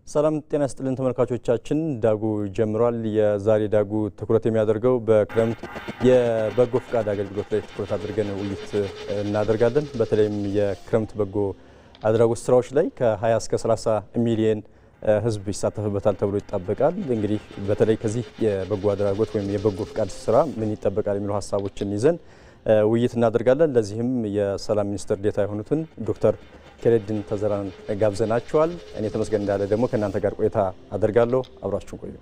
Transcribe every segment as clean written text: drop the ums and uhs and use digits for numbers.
ሰላም ጤና ይስጥልን ተመልካቾቻችን፣ ዳጉ ጀምሯል። የዛሬ ዳጉ ትኩረት የሚያደርገው በክረምት የበጎ ፍቃድ አገልግሎት ላይ ትኩረት አድርገን ውይይት እናደርጋለን። በተለይም የክረምት በጎ አድራጎት ስራዎች ላይ ከ20 እስከ 30 ሚሊዮን ህዝብ ይሳተፍበታል ተብሎ ይጠበቃል። እንግዲህ በተለይ ከዚህ የበጎ አድራጎት ወይም የበጎ ፍቃድ ስራ ምን ይጠበቃል የሚሉ ሀሳቦችን ይዘን ውይይት እናደርጋለን። ለዚህም የሰላም ሚኒስትር ዴኤታ የሆኑትን ዶክተር ኬሬድን ተዘራን ጋብዘናቸዋል። እኔ ተመስገን እንዳለ ደግሞ ከእናንተ ጋር ቆይታ አደርጋለሁ። አብራችሁ ቆዩ።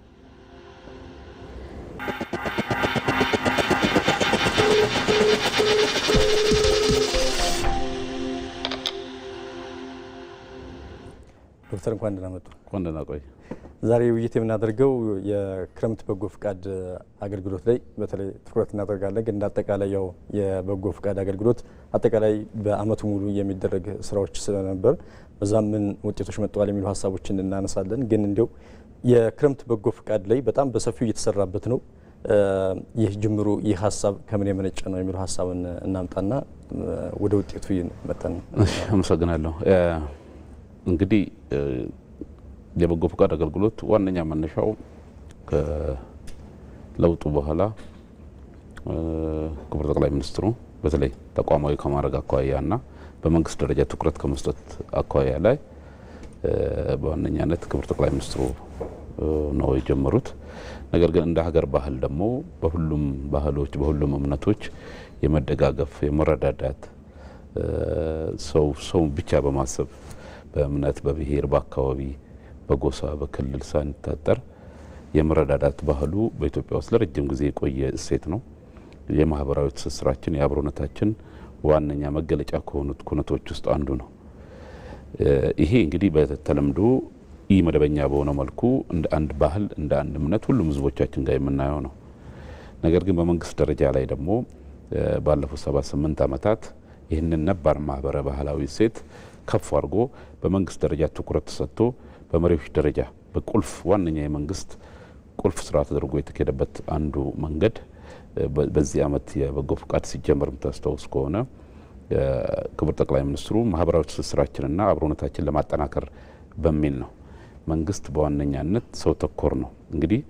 ዶክተር እንኳን ደህና መጡ። እንኳን ደህና ቆይ። ዛሬ ውይይት የምናደርገው የክረምት በጎ ፍቃድ አገልግሎት ላይ በተለይ ትኩረት እናደርጋለን። ግን እንዳጠቃላይ ያው የበጎ ፍቃድ አገልግሎት አጠቃላይ በአመቱ ሙሉ የሚደረግ ስራዎች ስለነበር በዛም ምን ውጤቶች መጥተዋል የሚሉ ሀሳቦችን እናነሳለን። ግን እንዲያው የክረምት በጎ ፍቃድ ላይ በጣም በሰፊው እየተሰራበት ነው። ይህ ጅምሩ ይህ ሀሳብ ከምን የመነጨ ነው የሚሉ ሀሳብን እናምጣና ወደ ውጤቱ መጣን። አመሰግናለሁ። እንግዲህ የበጎ ፍቃድ አገልግሎት ዋነኛ መነሻው ከለውጡ በኋላ ክቡር ጠቅላይ ሚኒስትሩ በተለይ ተቋማዊ ከማድረግ አኳያና በመንግስት ደረጃ ትኩረት ከመስጠት አኳያ ላይ በዋነኛነት ክቡር ጠቅላይ ሚኒስትሩ ነው የጀመሩት። ነገር ግን እንደ ሀገር ባህል ደግሞ በሁሉም ባህሎች በሁሉም እምነቶች የመደጋገፍ የመረዳዳት ሰው ብቻ በማሰብ በእምነት በብሔር በአካባቢ በጎሳ በክልል ሳንታጠር የመረዳዳት ባህሉ በኢትዮጵያ ውስጥ ለረጅም ጊዜ የቆየ እሴት ነው። የማህበራዊ ትስስራችን የአብሮነታችን ዋነኛ መገለጫ ከሆኑት ኩነቶች ውስጥ አንዱ ነው። ይሄ እንግዲህ በተለምዶ ኢ መደበኛ በሆነ መልኩ እንደ አንድ ባህል እንደ አንድ እምነት ሁሉም ህዝቦቻችን ጋር የምናየው ነው። ነገር ግን በመንግስት ደረጃ ላይ ደግሞ ባለፉት 78 ዓመታት ይህንን ነባር ማህበረ ባህላዊ እሴት ከፍ አድርጎ በመንግስት ደረጃ ትኩረት ተሰጥቶ በመሪዎች ደረጃ በቁልፍ ዋነኛ የመንግስት ቁልፍ ስራ ተደርጎ የተካሄደበት አንዱ መንገድ በዚህ አመት የበጎ ፍቃድ ሲጀመር የምታስታውስ ከሆነ ክቡር ጠቅላይ ሚኒስትሩ ማህበራዊ ትስስራችንና አብሮነታችን ለማጠናከር በሚል ነው። መንግስት በዋነኛነት ሰው ተኮር ነው። እንግዲህ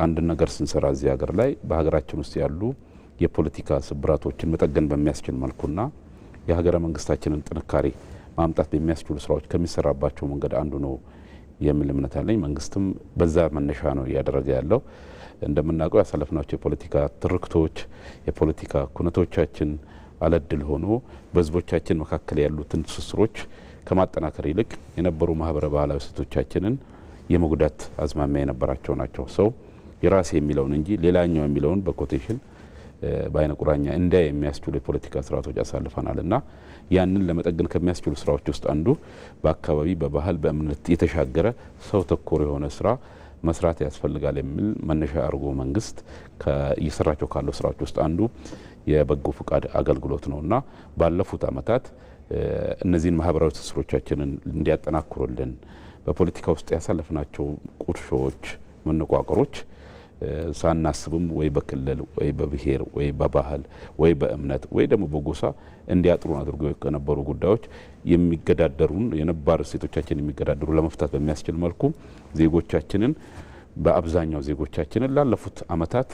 አንድ ነገር ስንሰራ እዚህ ሀገር ላይ በሀገራችን ውስጥ ያሉ የፖለቲካ ስብራቶችን መጠገን በሚያስችል መልኩና የሀገረ መንግስታችንን ጥንካሬ ማምጣት በሚያስችሉ ስራዎች ከሚሰራባቸው መንገድ አንዱ ነው የሚል እምነት አለኝ። መንግስትም በዛ መነሻ ነው እያደረገ ያለው። እንደምናውቀው ያሳለፍናቸው የፖለቲካ ትርክቶች የፖለቲካ ኩነቶቻችን አለድል ሆኖ በህዝቦቻችን መካከል ያሉትን ትስስሮች ከማጠናከር ይልቅ የነበሩ ማህበረ ባህላዊ እሴቶቻችንን የመጉዳት አዝማሚያ የነበራቸው ናቸው። ሰው የራሴ የሚለውን እንጂ ሌላኛው የሚለውን በኮቴሽን በአይነ ቁራኛ እንዲያ የሚያስችሉ የፖለቲካ ስርዓቶች አሳልፈናል እና ያንን ለመጠገን ከሚያስችሉ ስራዎች ውስጥ አንዱ በአካባቢ በባህል በእምነት የተሻገረ ሰው ተኮር የሆነ ስራ መስራት ያስፈልጋል የሚል መነሻ አድርጎ መንግስት እየሰራቸው ካለው ስራዎች ውስጥ አንዱ የበጎ ፍቃድ አገልግሎት ነው እና ባለፉት አመታት እነዚህን ማህበራዊ ትስስሮቻችንን እንዲያጠናክሩልን በፖለቲካ ውስጥ ያሳለፍናቸው ቁርሾች መነቋቀሮች ሳናስብም ወይ በክልል ወይ በብሔር ወይ በባህል ወይ በእምነት ወይ ደግሞ በጎሳ እንዲያጥሩን አድርገው የነበሩ ጉዳዮች የሚገዳደሩን የነባር እሴቶቻችን የሚገዳደሩ ለመፍታት በሚያስችል መልኩ ዜጎቻችንን በአብዛኛው ዜጎቻችንን ላለፉት አመታት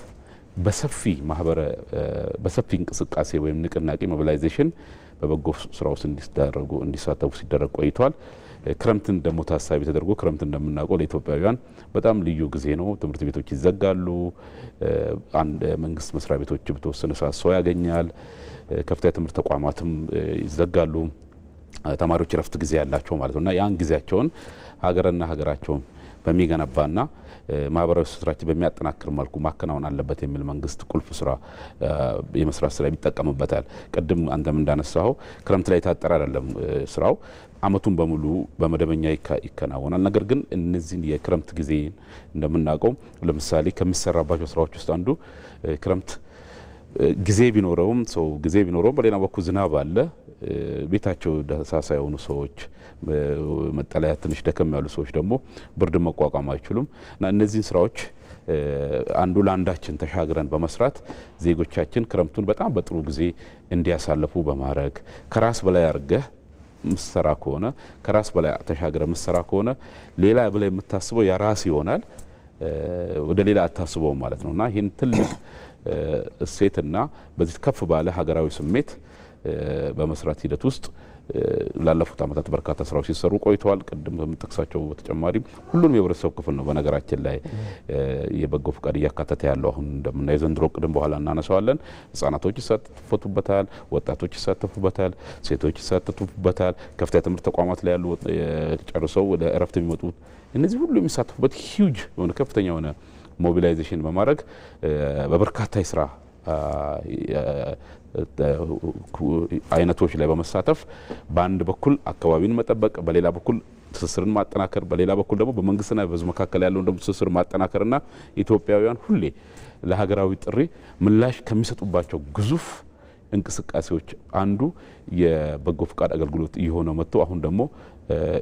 በሰፊ እንቅስቃሴ ወይም ንቅናቄ ሞቢላይዜሽን በበጎ ስራ ውስጥ እንዲሳተፉ ሲደረግ ቆይቷል። ክረምትን ደግሞ ታሳቢ ተደርጎ ክረምት እንደምናውቀው ለኢትዮጵያውያን በጣም ልዩ ጊዜ ነው። ትምህርት ቤቶች ይዘጋሉ። አንድ መንግስት መስሪያ ቤቶች በተወሰነ ሰዓት ሰው ያገኛል። ከፍተኛ ትምህርት ተቋማትም ይዘጋሉ። ተማሪዎች ረፍት ጊዜ ያላቸው ማለት ነውና ያን ጊዜያቸውን ሀገርና ሀገራቸውን በሚገነባና ማህበራዊ ስራችን በሚያጠናክር መልኩ ማከናወን አለበት የሚል መንግስት ቁልፍ ስራ የመስራት ስራ ይጠቀምበታል። ቅድም አንተም እንዳነሳው ክረምት ላይ ታጠረ አይደለም ስራው አመቱን በሙሉ በመደበኛ ይከናወናል። ነገር ግን እነዚህን የክረምት ጊዜ እንደምናውቀው ለምሳሌ ከሚሰራባቸው ስራዎች ውስጥ አንዱ ክረምት ጊዜ ቢኖረውም በሌላ በኩል ዝናብ አለ። ቤታቸው ደሳሳ የሆኑ ሰዎች መጠለያ ትንሽ ደከም ያሉ ሰዎች ደግሞ ብርድ መቋቋም አይችሉም እና እነዚህን ስራዎች አንዱ ለአንዳችን ተሻግረን በመስራት ዜጎቻችን ክረምቱን በጣም በጥሩ ጊዜ እንዲያሳልፉ በማድረግ ከራስ በላይ አርገህ ምሰራ ከሆነ ከራስ በላይ ተሻገረ ምሰራ ከሆነ ሌላ ብለ የምታስበው የራስ ይሆናል ወደ ሌላ አታስበው ማለት ነውና ይሄን ትልቅ እሴትና በዚህ ከፍ ባለ ሀገራዊ ስሜት በመስራት ሂደት ውስጥ ላለፉት አመታት በርካታ ስራዎች ሲሰሩ ቆይተዋል። ቀደም በመጥቀሳቸው በተጨማሪ ሁሉንም የህብረተሰብ ክፍል ነው በነገራችን ላይ የበጎ ፍቃድ እያካተተ ያለው አሁን እንደምናየው ዘንድሮ ቅድም በኋላ እናነሳዋለን። ህጻናቶች ይሳተፉበታል፣ ወጣቶች ይሳተፉበታል፣ ሴቶች ይሳተፉበታል፣ ከፍተኛ ትምህርት ተቋማት ላይ ያሉ ጨርሰው ወደ እረፍት የሚመጡ እነዚህ ሁሉ የሚሳተፉበት ሂውጅ የሆነ ከፍተኛ የሆነ ሞቢላይዜሽን በማድረግ በበርካታ የስራ አይነቶች ላይ በመሳተፍ በአንድ በኩል አካባቢን መጠበቅ፣ በሌላ በኩል ትስስርን ማጠናከር፣ በሌላ በኩል ደግሞ በመንግስትና በህዝብ መካከል ያለውን ደግሞ ትስስር ማጠናከርና ኢትዮጵያውያን ሁሌ ለሀገራዊ ጥሪ ምላሽ ከሚሰጡባቸው ግዙፍ እንቅስቃሴዎች አንዱ የበጎ ፍቃድ አገልግሎት እየሆነ መጥቶ አሁን ደግሞ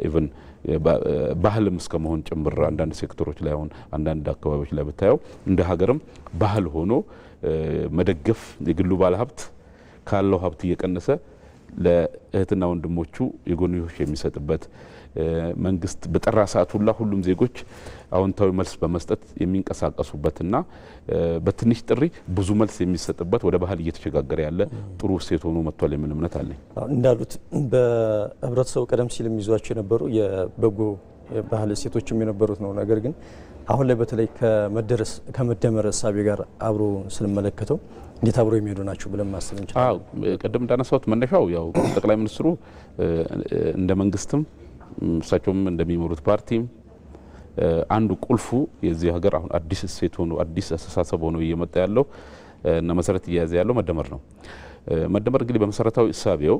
ኢቭን ባህልም እስከመሆን ጭምር አንዳንድ ሴክተሮች ላይ አሁን አንዳንድ አካባቢዎች ላይ ብታየው እንደ ሀገርም ባህል ሆኖ መደገፍ የግሉ ባለሀብት ካለው ሀብት እየቀነሰ ለእህትና ወንድሞቹ የጎንዮሽ የሚሰጥበት መንግስት በጠራ ሰዓት ሁላ ሁሉም ዜጎች አዎንታዊ መልስ በመስጠት የሚንቀሳቀሱበትና በትንሽ ጥሪ ብዙ መልስ የሚሰጥበት ወደ ባህል እየተሸጋገረ ያለ ጥሩ እሴት ሆኖ መጥቷል የሚል እምነት አለኝ። እንዳሉት በህብረተሰቡ ቀደም ሲል የሚይዟቸው የነበሩ የበጎ ባህል እሴቶችም የነበሩት ነው። ነገር ግን አሁን ላይ በተለይ ከመደመር እሳቤ ጋር አብሮ ስንመለከተው እንዴት አብሮ የሚሄዱ ናቸው ብለን ማሰብ እንችላለን? ቀደም እንዳነሳሁት መነሻው ያው ጠቅላይ ሚኒስትሩ እንደ መንግስትም እሳቸውም እንደሚመሩት ፓርቲም አንዱ ቁልፉ የዚህ ሀገር አሁን አዲስ እሴት ሆኖ አዲስ አስተሳሰብ ሆኖ እየመጣ ያለው እና መሰረት እየያዘ ያለው መደመር ነው። መደመር እንግዲህ በመሰረታዊ እሳቤው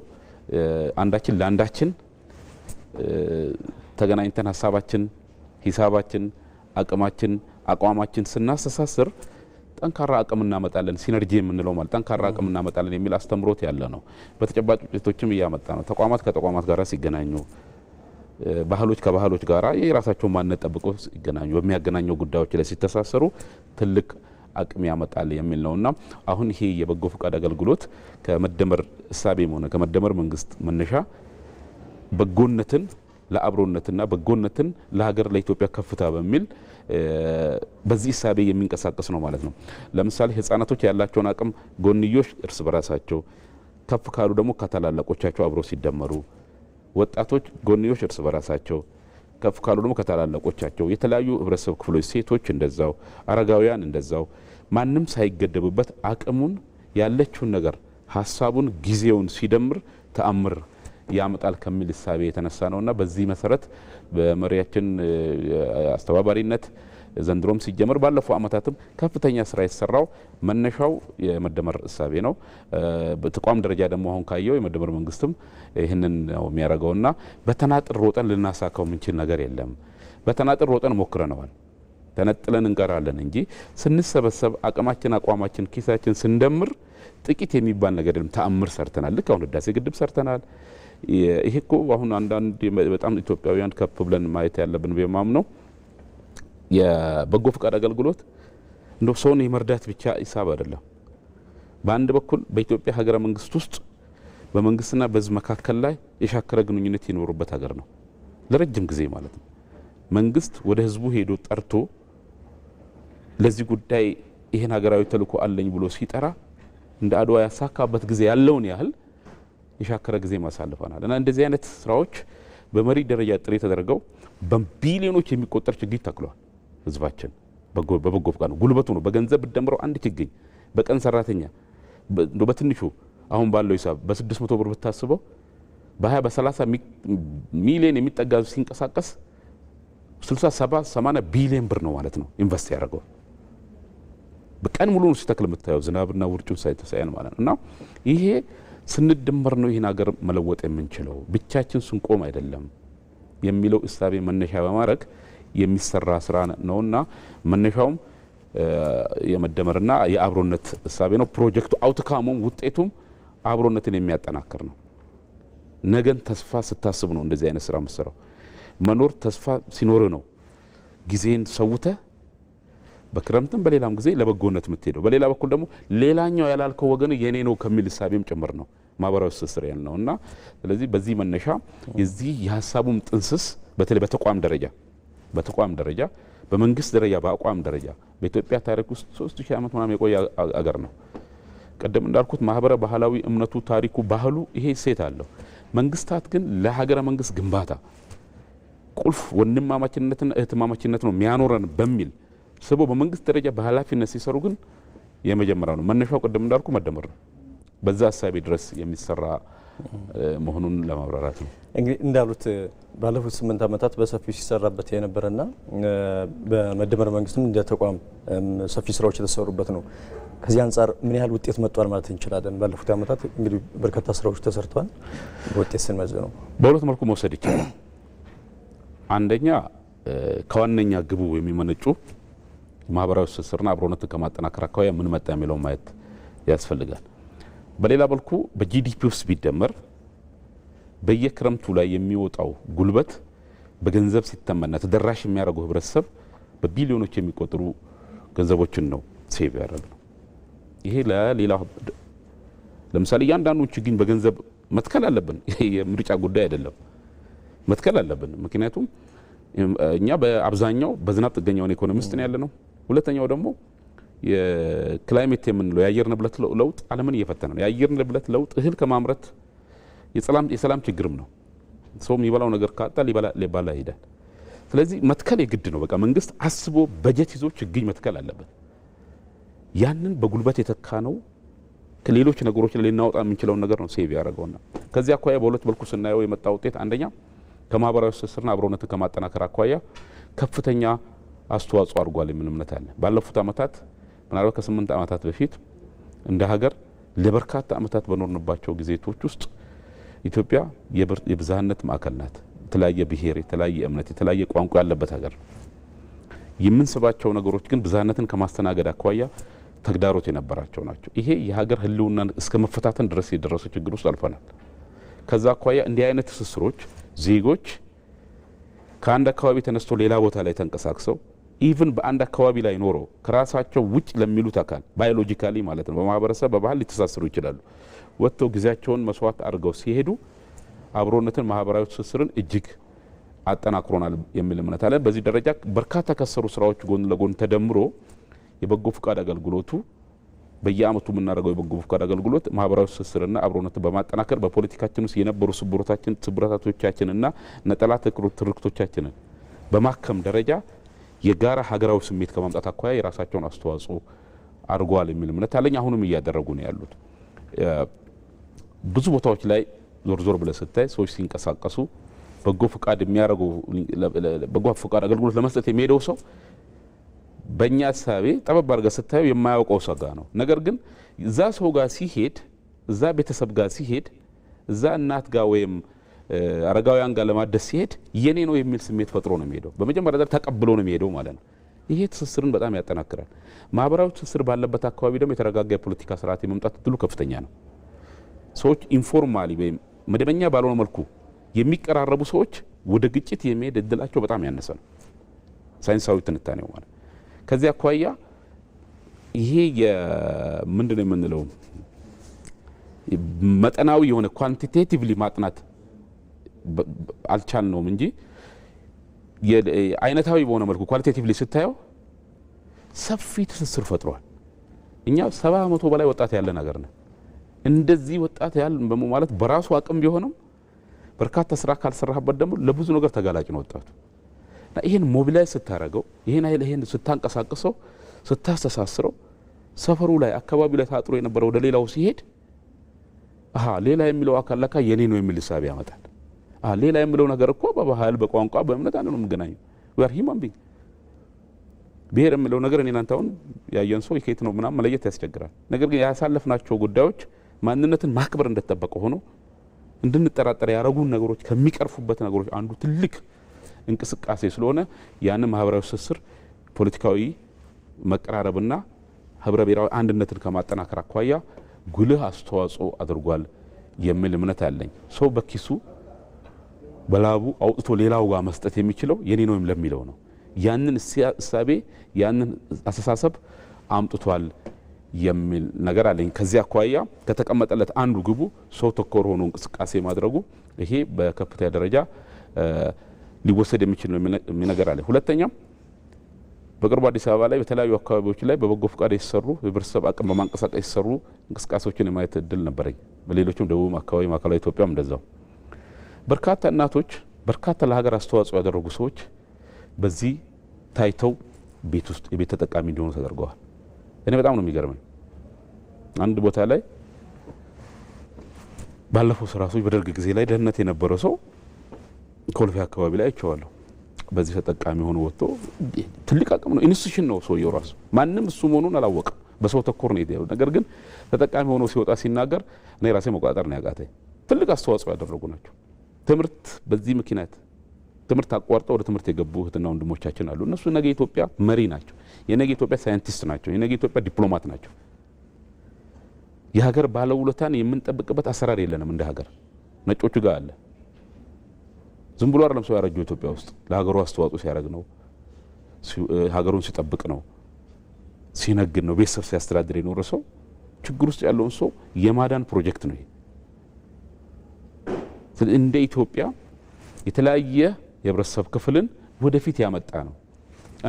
አንዳችን ለአንዳችን ተገናኝተን ሀሳባችን፣ ሂሳባችን፣ አቅማችን፣ አቋማችን ስናስተሳስር ጠንካራ አቅም እናመጣለን። ሲነርጂ የምንለው ማለት ጠንካራ አቅም እናመጣለን የሚል አስተምሮት ያለ ነው። በተጨባጭ ውጤቶችም እያመጣ ነው። ተቋማት ከተቋማት ጋር ሲገናኙ፣ ባህሎች ከባህሎች ጋር የራሳቸውን ማንነት ጠብቀው ሲገናኙ፣ በሚያገናኘው ጉዳዮች ላይ ሲተሳሰሩ ትልቅ አቅም ያመጣል የሚል ነውና አሁን ይሄ የበጎ ፍቃድ አገልግሎት ከመደመር እሳቤም ሆነ ከመደመር መንግስት መነሻ በጎነትን ለአብሮነትና በጎነትን ለሀገር ለኢትዮጵያ ከፍታ በሚል በዚህ እሳቤ የሚንቀሳቀስ ነው ማለት ነው። ለምሳሌ ህፃናቶች ያላቸውን አቅም ጎንዮሽ እርስ በራሳቸው ከፍ ካሉ ደግሞ ከታላላቆቻቸው አብረው ሲደመሩ፣ ወጣቶች ጎንዮሽ እርስ በራሳቸው ከፍ ካሉ ደግሞ ከታላላቆቻቸው፣ የተለያዩ ህብረተሰብ ክፍሎች ሴቶች እንደዛው፣ አረጋውያን እንደዛው ማንም ሳይገደብበት አቅሙን ያለችውን ነገር ሀሳቡን ጊዜውን ሲደምር ተአምር ያመጣል ከሚል እሳቤ የተነሳ ነውና በዚህ መሰረት በመሪያችን አስተባባሪነት ዘንድሮም ሲጀመር ባለፈው አመታትም ከፍተኛ ስራ የተሰራው መነሻው የመደመር እሳቤ ነው። በተቋም ደረጃ ደግሞ አሁን ካየው የመደመር መንግስትም ይህንን ነው የሚያደርገውና በተናጥል ሮጠን ልናሳካው የምንችል ነገር የለም። በተናጥል ሮጠን ሞክረነዋል። ተነጥለን እንቀራለን እንጂ ስንሰበሰብ አቅማችን፣ አቋማችን፣ ኪሳችን ስንደምር ጥቂት የሚባል ነገር የለም። ተአምር ሰርተናል። ልክ አሁን ህዳሴ ግድብ ሰርተናል። ይሄ እኮ አሁን አንዳንድ በጣም ኢትዮጵያውያን ከፍ ብለን ማየት ያለብን በማምነው የበጎ ፍቃድ አገልግሎት እንደው ሰውን የመርዳት ብቻ ሂሳብ አይደለም። በአንድ በኩል በኢትዮጵያ ሀገረ መንግስት ውስጥ በመንግስትና በህዝብ መካከል ላይ የሻከረ ግንኙነት ይኖርበት ሀገር ነው ለረጅም ጊዜ ማለት ነው። መንግስት ወደ ህዝቡ ሄዶ ጠርቶ ለዚህ ጉዳይ ይሄን ሀገራዊ ተልዕኮ አለኝ ብሎ ሲጠራ እንደ አድዋ ያሳካበት ጊዜ ያለውን ያህል የሻከረ ጊዜ ማሳልፈናል እና እንደዚህ አይነት ስራዎች በመሪ ደረጃ ጥሪ ተደረገው በቢሊዮኖች የሚቆጠር ችግኝ ተክሏል። ህዝባችን በበጎ ፍቃድ ነው፣ ጉልበቱ ነው። በገንዘብ ብትደምረው አንድ ችግኝ በቀን ሰራተኛ በትንሹ አሁን ባለው ሂሳብ በ600 ብር ብታስበው በ20 በ30 ሚሊዮን የሚጠጋ ሲንቀሳቀስ 67-80 ቢሊዮን ብር ነው ማለት ነው ኢንቨስት ያደረገው። በቀን ሙሉ ሲተክል የምታየው ዝናብና ውርጩን ሳይተሳያን ማለት ነው። እና ይሄ ስንደመር ነው ይህን ሀገር መለወጥ የምንችለው፣ ብቻችን ስንቆም አይደለም የሚለው እሳቤ መነሻ በማድረግ የሚሰራ ስራ ነውና መነሻውም የመደመርና የአብሮነት እሳቤ ነው። ፕሮጀክቱ አውትካሙም ውጤቱም አብሮነትን የሚያጠናክር ነው። ነገን ተስፋ ስታስብ ነው እንደዚህ አይነት ስራ የምትሰራው። መኖር ተስፋ ሲኖር ነው ጊዜን ሰውተ በክረምትም በሌላም ጊዜ ለበጎነት የምትሄደው። በሌላ በኩል ደግሞ ሌላኛው ያላልከው ወገን የኔ ነው ከሚል እሳቤም ጭምር ነው ማህበራዊ ትስስር ያልነውና ስለዚህ በዚህ መነሻ የዚህ የሐሳቡም ጥንስስ በተለይ በተቋም ደረጃ በመንግስት ደረጃ በአቋም ደረጃ በኢትዮጵያ ታሪክ ውስጥ 3000 ዓመት ምናምን የቆየ አገር ነው። ቀደም እንዳልኩት ማህበረ ባህላዊ እምነቱ ታሪኩ ባህሉ ይሄ ሴት አለው። መንግስታት ግን ለሀገረ መንግስት ግንባታ ቁልፍ ወንድማማችነትና እህትማማችነት ነው የሚያኖረን በሚል ስቦ በመንግስት ደረጃ በኃላፊነት ሲሰሩ ግን የመጀመሪያው ነው መነሻው ቀደም እንዳልኩ መደመር ነው። በዛ ሐሳቤ ድረስ የሚሰራ መሆኑን ለማብራራት ነው። እንግዲህ እንዳሉት ባለፉት 8 ዓመታት በሰፊው ሲሰራበት የነበረና በመደመር መንግስትም እንደ ተቋም ሰፊ ስራዎች የተሰሩበት ነው። ከዚህ አንጻር ምን ያህል ውጤት መጥቷል ማለት እንችላለን? ባለፉት ዓመታት እንግዲህ በርካታ ስራዎች ተሰርተዋል። በውጤት ስንመዝነው በሁለት መልኩ መውሰድ ይቻላል። አንደኛ ከዋነኛ ግቡ የሚመነጩ ማህበራዊ ትስስርና አብሮነትን ከማጠናከር አኳያ ምን መጣ የሚለው ማየት ያስፈልጋል። በሌላ መልኩ በጂዲፒ ውስጥ ቢደመር በየክረምቱ ላይ የሚወጣው ጉልበት በገንዘብ ሲተመና ተደራሽ የሚያደርገው ህብረተሰብ በቢሊዮኖች የሚቆጠሩ ገንዘቦችን ነው ሴቭ ያደርጋል። ይሄ ለሌላ ለምሳሌ እያንዳንዱ ችግኝ በገንዘብ መትከል አለብን። የምርጫ ጉዳይ አይደለም፣ መትከል አለብን። ምክንያቱም እኛ በአብዛኛው በዝናብ ጥገኛ የሆነ ኢኮኖሚ ውስጥ ነው ያለነው። ሁለተኛው ደግሞ የክላይሜት የምንለው የአየር ንብረት ለውጥ ዓለምን እየፈተነ ነው። የአየር ንብረት ለውጥ እህል ከማምረት የሰላም ችግርም ነው። ሰው የሚበላው ነገር ካጣ ሊባላ ይሄዳል። ስለዚህ መትከል የግድ ነው። በቃ መንግስት አስቦ በጀት ይዞ ችግኝ መትከል አለበት። ያንን በጉልበት የተካ ነው ከሌሎች ነገሮች ላይ ልናወጣ የምንችለውን ነገር ነው ሴቭ ያደርገውና ከዚህ አኳያ በሁለት መልኩ ስናየው የመጣ ውጤት አንደኛ ከማህበራዊ ትስስርና አብሮነትን ከማጠናከር አኳያ ከፍተኛ አስተዋጽኦ አድርጓል የሚል እምነት አለ። ባለፉት ዓመታት ምናልባት ከ8 ዓመታት በፊት እንደ ሀገር ለበርካታ ዓመታት በኖርንባቸው ጊዜቶች ውስጥ ኢትዮጵያ የብዝሃነት ማዕከል ናት። የተለያየ ብሔር፣ የተለያየ እምነት፣ የተለያየ ቋንቋ ያለበት ሀገር ነው። የምንስባቸው ነገሮች ግን ብዝሃነትን ከማስተናገድ አኳያ ተግዳሮት የነበራቸው ናቸው። ይሄ የሀገር ህልውና እስከ መፈታተን ድረስ የደረሰ ችግር ውስጥ አልፈናል። ከዛ አኳያ እንዲህ አይነት ትስስሮች ዜጎች ከአንድ አካባቢ ተነስቶ ሌላ ቦታ ላይ ተንቀሳቅሰው ኢቭን በአንድ አካባቢ ላይ ኖሮ ከራሳቸው ውጭ ለሚሉት አካል ባዮሎጂካሊ ማለት ነው በማህበረሰብ በባህል ሊተሳሰሩ ይችላሉ። ወጥተው ጊዜያቸውን መስዋዕት አድርገው ሲሄዱ አብሮነትን ማህበራዊ ትስስርን እጅግ አጠናክሮናል የሚል እምነት አለ። በዚህ ደረጃ በርካታ ከሰሩ ስራዎች ጎን ለጎን ተደምሮ የበጎ ፍቃድ አገልግሎቱ በየአመቱ የምናደርገው የበጎ ፍቃድ አገልግሎት ማህበራዊ ትስስርና አብሮነትን በማጠናከር በፖለቲካችን ውስጥ የነበሩ ስብራቶቻችንና ነጠላ ትርክቶቻችንን በማከም ደረጃ የጋራ ሀገራዊ ስሜት ከማምጣት አኳያ የራሳቸውን አስተዋጽኦ አድርጓል የሚል እምነት አለኝ። አሁንም እያደረጉ ነው ያሉት። ብዙ ቦታዎች ላይ ዞር ብለ ስታይ ሰዎች ሲንቀሳቀሱ በጎ ፍቃድ የሚያደርጉ በጎ ፍቃድ አገልግሎት ለመስጠት የሚሄደው ሰው በእኛ ሀሳቤ ጠበብ አድርገህ ስታየው የማያውቀው ሰው ጋር ነው። ነገር ግን እዛ ሰው ጋር ሲሄድ እዛ ቤተሰብ ጋር ሲሄድ እዛ እናት ጋር ወይም አረጋውያን ጋር ለማደስ ሲሄድ የኔ ነው የሚል ስሜት ፈጥሮ ነው የሚሄደው። በመጀመሪያ ደረጃ ተቀብሎ ነው የሚሄደው ማለት ነው። ይሄ ትስስርን በጣም ያጠናክራል። ማህበራዊ ትስስር ባለበት አካባቢ ደግሞ የተረጋጋ የፖለቲካ ስርዓት የመምጣት እድሉ ከፍተኛ ነው። ሰዎች ኢንፎርማሊ ወይም መደበኛ ባልሆነ መልኩ የሚቀራረቡ ሰዎች ወደ ግጭት የሚሄድ እድላቸው በጣም ያነሰ ነው። ሳይንሳዊ ትንታኔው ማለት ከዚህ አኳያ ይሄ ምንድነው የምንለው መጠናዊ የሆነ ኳንቲቴቲቭሊ ማጥናት አልቻልነውም እንጂ አይነታዊ በሆነ መልኩ ኳሊቴቲቭሊ ስታየው ሰፊ ትስስር ፈጥሯል። እኛ 70% በላይ ወጣት ያለን ሀገር ነን። እንደዚህ ወጣት ያለን ማለት በራሱ አቅም ቢሆንም በርካታ ስራ ካልሰራህበት ደግሞ ለብዙ ነገር ተጋላጭ ነው ወጣቱ። እና ይሄን ሞቢላይዝ ስታረገው ይሄን ስታንቀሳቅሰው ስታስተሳስረው ሰፈሩ ላይ አካባቢው ላይ ታጥሮ የነበረው ወደ ሌላው ሲሄድ ሌላ የሚለው አካል ለካ የኔ ነው የሚል ሐሳብ ያመጣል። ሌላ የሚለው ነገር እኮ በባህል በቋንቋ በእምነት አንዱ ነው የምገናኘው ወር ሂማን ቢንግ ብሔር የሚለው ነገር እኔ እናንተውን ያየን ሰው የከየት ነው ምናምን መለየት ያስቸግራል። ነገር ግን ያሳለፍናቸው ጉዳዮች ማንነትን ማክበር እንደተጠበቀ ሆኖ እንድንጠራጠር ያረጉን ነገሮች ከሚቀርፉበት ነገሮች አንዱ ትልቅ እንቅስቃሴ ስለሆነ ያን ማህበራዊ ትስስር ፖለቲካዊ መቀራረብና ህብረ ብሔራዊ አንድነትን ከማጠናከር አኳያ ጉልህ አስተዋጽኦ አድርጓል የሚል እምነት አለኝ። ሰው በኪሱ በላቡ አውጥቶ ሌላው ጋር መስጠት የሚችለው የኔ ነው ለሚለው ነው። ያንን እሳቤ ያንን አስተሳሰብ አምጥቷል የሚል ነገር አለኝ። ከዚያ አኳያ ከተቀመጠለት አንዱ ግቡ ሰው ተኮር ሆኖ እንቅስቃሴ ማድረጉ ይሄ በከፍተኛ ደረጃ ሊወሰድ የሚችል ነው የሚል ነገር አለ። ሁለተኛ በቅርቡ አዲስ አበባ ላይ በተለያዩ አካባቢዎች ላይ በበጎ ፈቃድ የተሰሩ ህብረተሰብ አቅም በማንቀሳቀስ የተሰሩ እንቅስቃሴዎችን የማየት እድል ነበረኝ። በሌሎችም ደቡብ አካባቢ ማዕከላዊ ኢትዮጵያም እንደዛው በርካታ እናቶች በርካታ ለሀገር አስተዋጽኦ ያደረጉ ሰዎች በዚህ ታይተው ቤት ውስጥ የቤት ተጠቃሚ እንዲሆኑ ተደርገዋል። እኔ በጣም ነው የሚገርመኝ። አንድ ቦታ ላይ ባለፈው ራሱ በደርግ ጊዜ ላይ ደህንነት የነበረ ሰው ኮልፌ አካባቢ ላይ አይቼዋለሁ። በዚህ ተጠቃሚ ሆኖ ወጥቶ ትልቅ አቅም ነው፣ ኢንስቲትዩሽን ነው ሰውየው ራሱ። ማንም እሱ መሆኑን አላወቀም። በሰው ተኮር ነው የሄደው። ነገር ግን ተጠቃሚ ሆኖ ሲወጣ ሲናገር እኔ ራሴ መቆጣጠር ነው ያቃተኝ። ትልቅ አስተዋጽኦ ያደረጉ ናቸው። ትምህርት በዚህ ምክንያት ትምህርት አቋርጠው ወደ ትምህርት የገቡ እህትና ወንድሞቻችን አሉ። እነሱ ነገ ኢትዮጵያ መሪ ናቸው። የነገ ኢትዮጵያ ሳይንቲስት ናቸው። የነገ ኢትዮጵያ ዲፕሎማት ናቸው። የሀገር ባለውለታን የምንጠብቅበት አሰራር የለንም እንደ ሀገር። ነጮቹ ጋር አለ። ዝም ብሎ አይደለም ሰው ያረጀው ኢትዮጵያ ውስጥ ለሀገሩ አስተዋጽኦ ሲያደርግ ነው፣ ሀገሩን ሲጠብቅ ነው፣ ሲነግድ ነው፣ ቤተሰብ ሲያስተዳድር የኖረ ሰው ችግር ውስጥ ያለውን ሰው የማዳን ፕሮጀክት ነው ይሄ። እንደ ኢትዮጵያ የተለያየ የህብረተሰብ ክፍልን ወደፊት ያመጣ ነው።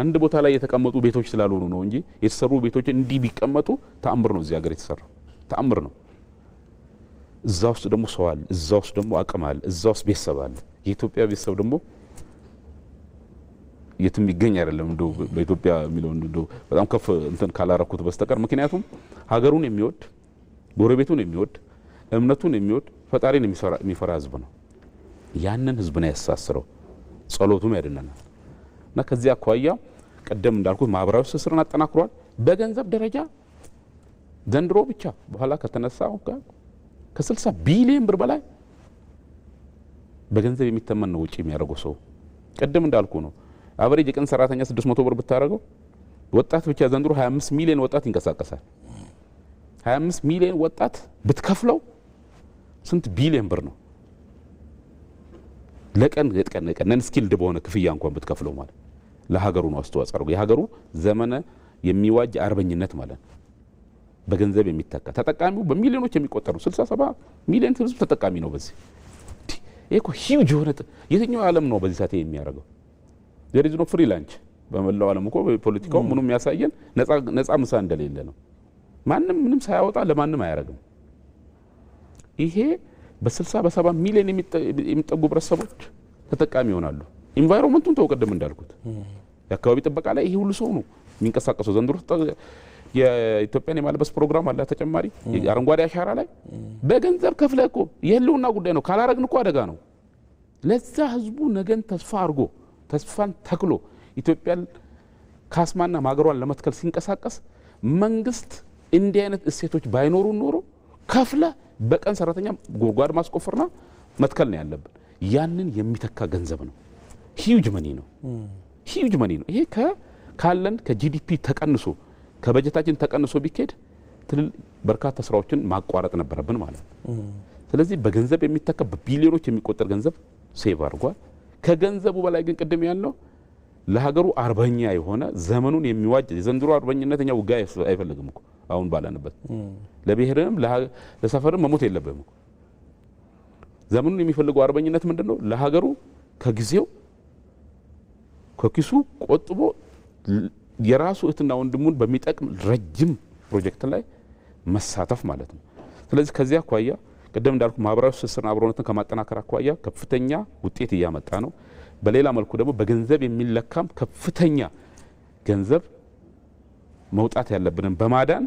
አንድ ቦታ ላይ የተቀመጡ ቤቶች ስላልሆኑ ነው እንጂ የተሰሩ ቤቶች እንዲህ ቢቀመጡ ተአምር ነው። እዚህ ሀገር የተሰራው ተአምር ነው። እዛ ውስጥ ደግሞ ሰው አለ፣ እዛ ውስጥ ደግሞ አቅም አለ፣ እዛ ውስጥ ቤተሰብ አለ። የኢትዮጵያ ቤተሰብ ደግሞ የትም ይገኝ አይደለም እንደው በኢትዮጵያ የሚለው እንደው በጣም ከፍ እንትን ካላረኩት በስተቀር ምክንያቱም ሀገሩን የሚወድ ጎረቤቱን የሚወድ እምነቱን የሚወድ ፈጣሪን የሚፈራ ህዝብ ነው። ያንን ህዝብ ነው ያሳስረው፣ ጸሎቱም ያድነናል። እና ከዚህ አኳያ ቀደም እንዳልኩት ማህበራዊ ትስስርን አጠናክሯል። በገንዘብ ደረጃ ዘንድሮ ብቻ በኋላ ከተነሳው ከ60 ቢሊዮን ብር በላይ በገንዘብ የሚተመን ነው ወጪ የሚያደርገው ሰው። ቀደም እንዳልኩ ነው አቨሬጅ የቀን ሰራተኛ 600 ብር ብታረገው ወጣት ብቻ ዘንድሮ 25 ሚሊዮን ወጣት ይንቀሳቀሳል። 25 ሚሊዮን ወጣት ብትከፍለው ስንት ቢሊዮን ብር ነው? ለቀን ነን ስኪልድ በሆነ ክፍያ እንኳን ብትከፍለው ማለት ለሀገሩ ነው አስተዋጽኦ አድርጎ የሀገሩ ዘመነ የሚዋጅ አርበኝነት ማለት ነው። በገንዘብ የሚተካ ተጠቃሚው በሚሊዮኖች የሚቆጠሩ 67 ሚሊዮን ህዝብ ተጠቃሚ ነው። በዚህ እኮ ሂውጅ የሆነ የትኛው ዓለም ነው በዚህ ሰዓት የሚያደርገው? there is no free lunch በመላው ዓለም እኮ በፖለቲካው ምንም የሚያሳየን ነፃ ምሳ እንደሌለ ነው። ማንም ምንም ሳያወጣ ለማንም አያደርግም። ይሄ በ60 በ70 ሚሊዮን የሚጠጉ ህብረተሰቦች ተጠቃሚ ይሆናሉ። ኢንቫይሮንመንቱን ተወቀደም እንዳልኩት የአካባቢ ጥበቃ ላይ ይሄ ሁሉ ሰው ነው የሚንቀሳቀሰው። ዘንድሮ የኢትዮጵያን የማልበስ ፕሮግራም አለ። ተጨማሪ አረንጓዴ አሻራ ላይ በገንዘብ ከፍለህ እኮ የህልውና ጉዳይ ነው። ካላረግን እኮ አደጋ ነው። ለዛ ህዝቡ ነገን ተስፋ አድርጎ ተስፋን ተክሎ ኢትዮጵያን ካስማና ማገሯን ለመትከል ሲንቀሳቀስ መንግስት እንዲህ አይነት እሴቶች ባይኖሩ ኖሮ ከፍለ በቀን ሰራተኛ ጉድጓድ ማስቆፈርና መትከል ነው ያለብን። ያንን የሚተካ ገንዘብ ነው። ሂውጅ መኒ ነው። ሂውጅ መኒ ነው። ይሄ ካለን ከጂዲፒ ተቀንሶ ከበጀታችን ተቀንሶ ቢኬድ በርካታ ስራዎችን ማቋረጥ ነበረብን ማለት ነው። ስለዚህ በገንዘብ የሚተካ በቢሊዮኖች የሚቆጠር ገንዘብ ሴቭ አድርጓል። ከገንዘቡ በላይ ግን ቅድም ያለው ለሀገሩ አርበኛ የሆነ ዘመኑን የሚዋጅ የዘንድሮ አርበኝነት እኛ ውጋ አይፈልግም እኮ አሁን ባላንበት ለብሔርም ለሰፈርም መሞት የለብህም እኮ። ዘመኑን የሚፈልገው አርበኝነት ምንድነው? ለሀገሩ ከጊዜው ከኪሱ ቆጥቦ የራሱ እህትና ወንድሙን በሚጠቅም ረጅም ፕሮጀክት ላይ መሳተፍ ማለት ነው። ስለዚህ ከዚያ አኳያ ቀደም እንዳልኩ ማህበራዊ ትስስርና አብሮነትን ከማጠናከር አኳያ ከፍተኛ ውጤት እያመጣ ነው። በሌላ መልኩ ደግሞ በገንዘብ የሚለካም ከፍተኛ ገንዘብ መውጣት ያለብንን በማዳን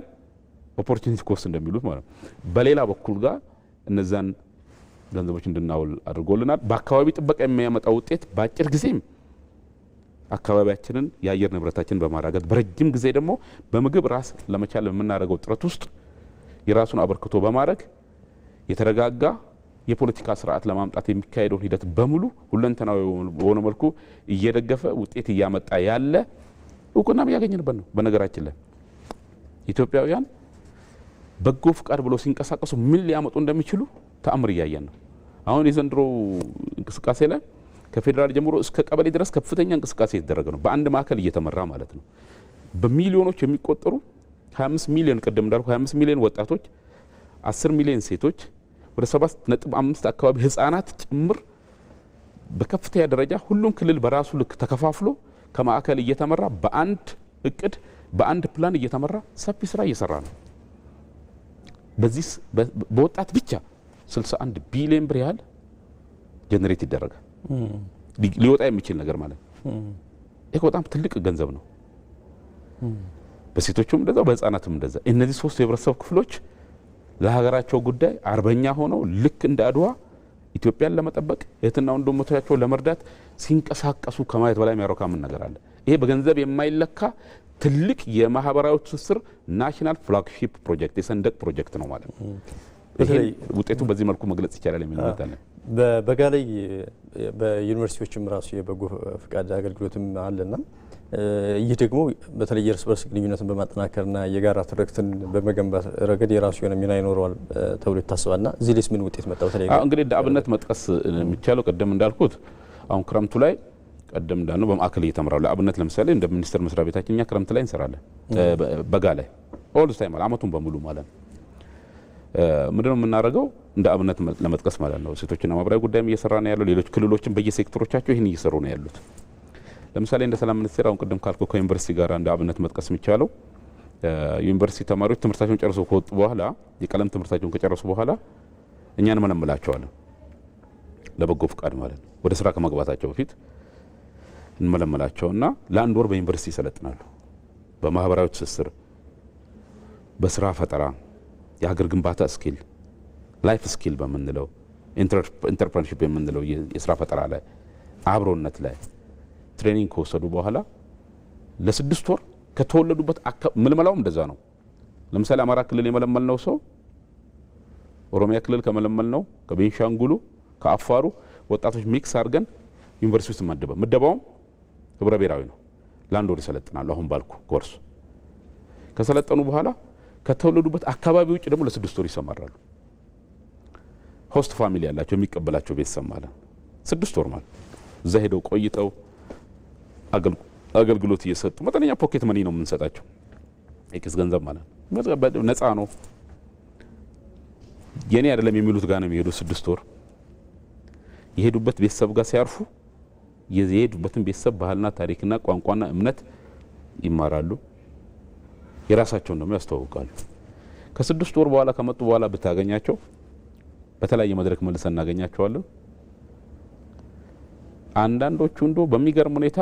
ኦፖርቹኒቲ ኮስት እንደሚሉት ማለት ነው። በሌላ በኩል ጋር እነዛን ገንዘቦች እንድናውል አድርጎልናል። በአካባቢ ጥበቃ የሚያመጣው ውጤት በአጭር ጊዜም አካባቢያችንን የአየር ንብረታችንን በማራገጥ በረጅም ጊዜ ደግሞ በምግብ ራስ ለመቻል የምናደርገው ጥረት ውስጥ የራሱን አበርክቶ በማድረግ የተረጋጋ የፖለቲካ ስርዓት ለማምጣት የሚካሄደውን ሂደት በሙሉ ሁለንተናዊ በሆነ መልኩ እየደገፈ ውጤት እያመጣ ያለ እውቅናም እያገኘንበት ነው። በነገራችን ላይ ኢትዮጵያውያን በጎ ፍቃድ ብለው ሲንቀሳቀሱ ምን ሊያመጡ እንደሚችሉ ተአምር እያየን ነው። አሁን የዘንድሮ እንቅስቃሴ ላይ ከፌዴራል ጀምሮ እስከ ቀበሌ ድረስ ከፍተኛ እንቅስቃሴ የተደረገ ነው። በአንድ ማዕከል እየተመራ ማለት ነው። በሚሊዮኖች የሚቆጠሩ 25 ሚሊዮን ቀደም እንዳልኩ 25 ሚሊዮን ወጣቶች 10 ሚሊዮን ሴቶች ወደ 7.5 አካባቢ ህፃናት ጭምር በከፍተኛ ደረጃ ሁሉም ክልል በራሱ ልክ ተከፋፍሎ ከማዕከል እየተመራ በአንድ እቅድ በአንድ ፕላን እየተመራ ሰፊ ስራ እየሰራ ነው። በዚህ በወጣት ብቻ 61 ቢሊዮን ብር ያህል ጀነሬት ይደረጋል። ሊወጣ የሚችል ነገር ማለት ነው። ይሄ በጣም ትልቅ ገንዘብ ነው። በሴቶቹም እንደዛ በህፃናትም እንደዛ። እነዚህ ሶስት የህብረተሰብ ክፍሎች ለሀገራቸው ጉዳይ አርበኛ ሆነው ልክ እንደ አድዋ ኢትዮጵያን ለመጠበቅ እህትና ወንድሞቻቸውን ለመርዳት ሲንቀሳቀሱ ከማየት በላይ የሚያረካ ምን ነገር አለ? ይሄ በገንዘብ የማይለካ ትልቅ የማህበራዊ ትስስር ናሽናል ፍላግሺፕ ፕሮጀክት የሰንደቅ ፕሮጀክት ነው ማለት ነው። ውጤቱ በዚህ መልኩ መግለጽ ይቻላል የሚል ነው። በጋ ላይ በዩኒቨርሲቲዎችም ራሱ የበጎ ፍቃድ አገልግሎትም አለና ይህ ደግሞ በተለይ የእርስ በርስ ግንኙነትን በማጠናከርና የጋራ ትርክትን በመገንባት ረገድ የራሱ የሆነ ሚና ይኖረዋል ተብሎ ይታሰባልና እዚህ ላይ ምን ውጤት መጣው? በተለይ እንግዲህ አብነት መጥቀስ የሚቻለው ቀደም እንዳልኩት አሁን ክረምቱ ላይ ቀደም እንዳልነው በማዕከል እየተመራው ለአብነት ለምሳሌ እንደ ሚኒስቴር መስሪያ ቤታችን እኛ ክረምት ላይ እንሰራለን። በጋ ላይ ኦል ታይም አመቱን በሙሉ ማለት ነው። ምንድነው የምናደርገው? እንደ አብነት ለመጥቀስ ማለት ነው ሴቶችና ማህበራዊ ጉዳይም እየሰራ ነው ያለው። ሌሎች ክልሎችም በየሴክተሮቻቸው ይህን እየሰሩ ነው ያሉት። ለምሳሌ እንደ ሰላም ሚኒስቴር አሁን ቅድም ካልኩ ከዩኒቨርሲቲ ጋር እንደ አብነት መጥቀስ የሚቻለው ዩኒቨርሲቲ ተማሪዎች ትምህርታቸውን ጨርሰው ከወጡ በኋላ የቀለም ትምህርታቸውን ከጨረሱ በኋላ እኛን እንመለምላቸዋለን ለበጎ ፍቃድ ማለት ነው። ወደ ስራ ከመግባታቸው በፊት እንመለምላቸውና ለአንድ ወር በዩኒቨርሲቲ ይሰለጥናሉ። በማህበራዊ ትስስር፣ በስራ ፈጠራ፣ የሀገር ግንባታ ስኪል፣ ላይፍ ስኪል በምንለው ኢንተርፕረነርሺፕ የምንለው የስራ ፈጠራ ላይ አብሮነት ላይ ትሬኒንግ ከወሰዱ በኋላ ለ6 ወር ከተወለዱበት ምልመላውም እንደዛ ነው። ለምሳሌ አማራ ክልል የመለመልነው ሰው ኦሮሚያ ክልል ከመለመልነው ከቤንሻንጉሉ ከአፋሩ ወጣቶች ሚክስ አድርገን ዩኒቨርሲቲ ውስጥ ምደባውም ህብረ ብሔራዊ ነው። ለአንድ ወር ይሰለጥናሉ። አሁን ባልኩ ኮርስ ከሰለጠኑ በኋላ ከተወለዱበት አካባቢ ውጭ ደግሞ ለ6 ወር ይሰማራሉ። ሆስት ፋሚሊ ያላቸው የሚቀበላቸው ቤተሰብ ማለት 6 ወር ማለት እዛ ሄደው ቆይተው አገልግሎት እየሰጡ መጠነኛ ፖኬት መኒ ነው የምንሰጣቸው። የኪስ ገንዘብ ማለት ነው። ነፃ ነው። የኔ አይደለም የሚሉት ጋር ነው የሚሄዱት። 6 ወር የሄዱበት ቤተሰብ ጋር ሲያርፉ የሄዱበትን ቤተሰብ ባህልና ታሪክና ቋንቋና እምነት ይማራሉ። የራሳቸውን ደግሞ ያስተዋውቃሉ። ከ6 ወር በኋላ ከመጡ በኋላ ብታገኛቸው በተለያየ መድረክ መልሰን እናገኛቸዋለን። አንዳንዶቹ እንዶ በሚገርም ሁኔታ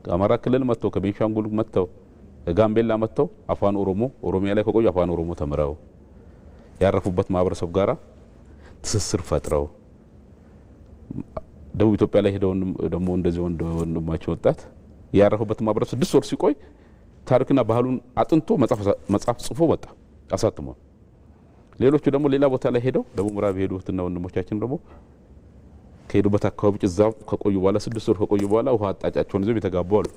ከአማራ ክልል መጥተው ከቤንሻንጉል መጥተው ጋምቤላ መጥተው አፋን ኦሮሞ ኦሮሚያ ላይ ከቆዩ አፋን ኦሮሞ ተምረው ያረፉበት ማህበረሰብ ጋራ ትስስር ፈጥረው ደቡብ ኢትዮጵያ ላይ ሄደው ደግሞ እንደዚህ ወንድማቸው ወጣት ያረፉበት ማህበረሰብ 6 ወር ሲቆይ ታሪክና ባህሉን አጥንቶ መጽሐፍ ጽፎ ወጣ አሳትሟል። ሌሎቹ ደግሞ ሌላ ቦታ ላይ ሄደው ደቡብ ምዕራብ ሄዱትና ወንድሞቻችን ደግሞ ከሄዱበት አካባቢ እዛው ከቆዩ በኋላ 6 ወር ከቆዩ በኋላ ውሃ አጣጫቸውን ይዘው የተጋቡ አሉ።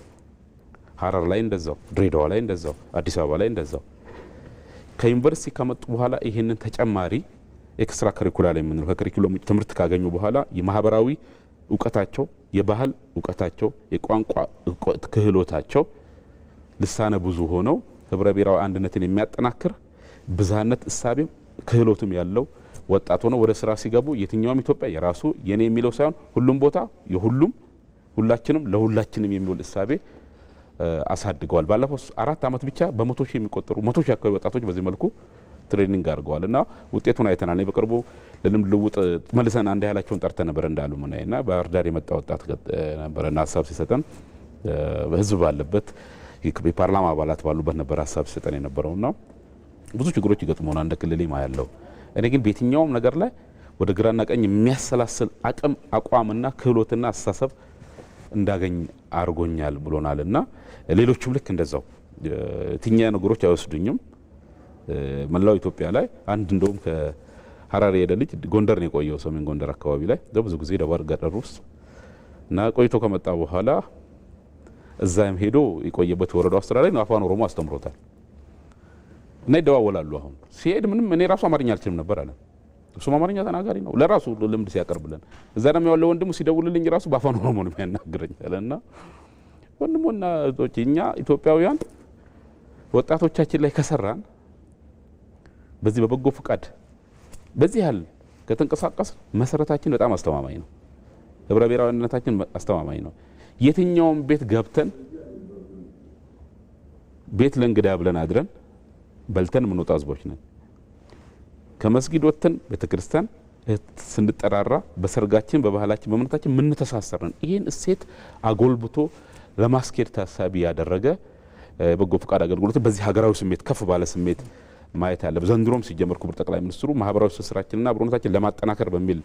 ሀረር ላይ እንደዛው፣ ድሬዳዋ ላይ እንደዛው፣ አዲስ አበባ ላይ እንደዛው። ከዩኒቨርሲቲ ከመጡ በኋላ ይሄንን ተጨማሪ ኤክስትራ ከሪኩላር የምንለው ከከሪኩለም ትምህርት ካገኙ በኋላ የማህበራዊ እውቀታቸው፣ የባህል እውቀታቸው፣ የቋንቋ ክህሎታቸው ልሳነ ብዙ ሆነው ህብረ ብሔራዊ አንድነትን የሚያጠናክር ብዝሃነት እሳቤም ክህሎትም ያለው ወጣት ሆነው ወደ ስራ ሲገቡ የትኛውም ኢትዮጵያ የራሱ የኔ የሚለው ሳይሆን ሁሉም ቦታ የሁሉም ሁላችንም ለሁላችንም የሚል እሳቤ አሳድገዋል። ባለፈው 4 ዓመት ብቻ በመቶ ሺህ የሚቆጠሩ 100 ሺህ አካባቢ ወጣቶች በዚህ መልኩ ትሬኒንግ አድርገዋል እና ውጤቱን አይተናል። በቅርቡ ለልምድ ልውውጥ መልሰን አንድ ያህላቸውን ጠርተን ነበር እንዳሉ ምናይና ባህር ዳር የመጣ ወጣት ነበርና ሀሳብ ሲሰጠን በህዝብ ባለበት የፓርላማ አባላት ባሉበት ነበር ሀሳብ ሲሰጠን የነበረውና ብዙ ችግሮች ይገጥሙና እንደ ክልል ያለው እኔ ግን በየትኛውም ነገር ላይ ወደ ግራና ቀኝ የሚያሰላስል አቋምና ክህሎትና አስተሳሰብ እንዳገኝ አርጎኛል ብሎናልና ሌሎችም ልክ እንደዛው የትኛ ነገሮች አይወስዱኝም። መላው ኢትዮጵያ ላይ አንድ እንደውም ከሐራሪ የሄደ ልጅ ጎንደር ነው የቆየው፣ ሰሜን ጎንደር አካባቢ ላይ ብዙ ጊዜ ደባር ገጠር ውስጥ እና ቆይቶ ከመጣ በኋላ እዛም ሄዶ የቆየበት ወረዳው አስተዳዳሪ ነው አፋን ኦሮሞ አስተምሮታል እና ይደዋወላሉ። አሁን ሲሄድ ምንም እኔ ራሱ አማርኛ አልችልም ነበር አለ። እሱም አማርኛ ተናጋሪ ነው ለራሱ ልምድ ሲያቀርብልን፣ እዛ ደግሞ ያለው ወንድሙ ሲደውልልኝ ራሱ በአፋን ኦሮሞ ነው የሚያናግረኝ አለና ወንድሞና እህቶቼ እኛ ኢትዮጵያውያን ወጣቶቻችን ላይ ከሰራን በዚህ በበጎ ፍቃድ በዚህ ያህል ከተንቀሳቀስ መሰረታችን በጣም አስተማማኝ ነው። ህብረ ብሔራዊነታችን አስተማማኝ ነው። የትኛውም ቤት ገብተን ቤት ለእንግዳ ብለን አድረን በልተን የምንወጣ ህዝቦች ነን። ከመስጊድ ወጥተን ቤተክርስቲያን ስንጠራራ በሰርጋችን በባህላችን በእምነታችን የምንተሳሰር ነን። ይህን እሴት አጎልብቶ ለማስኬድ ታሳቢ ያደረገ በጎ ፍቃድ አገልግሎት በዚህ ሀገራዊ ስሜት ከፍ ባለ ስሜት ማየት ያለ ዘንድሮም ሲጀመር ክቡር ጠቅላይ ሚኒስትሩ ማህበራዊ ትስስራችንና አብሮነታችን ለማጠናከር በሚል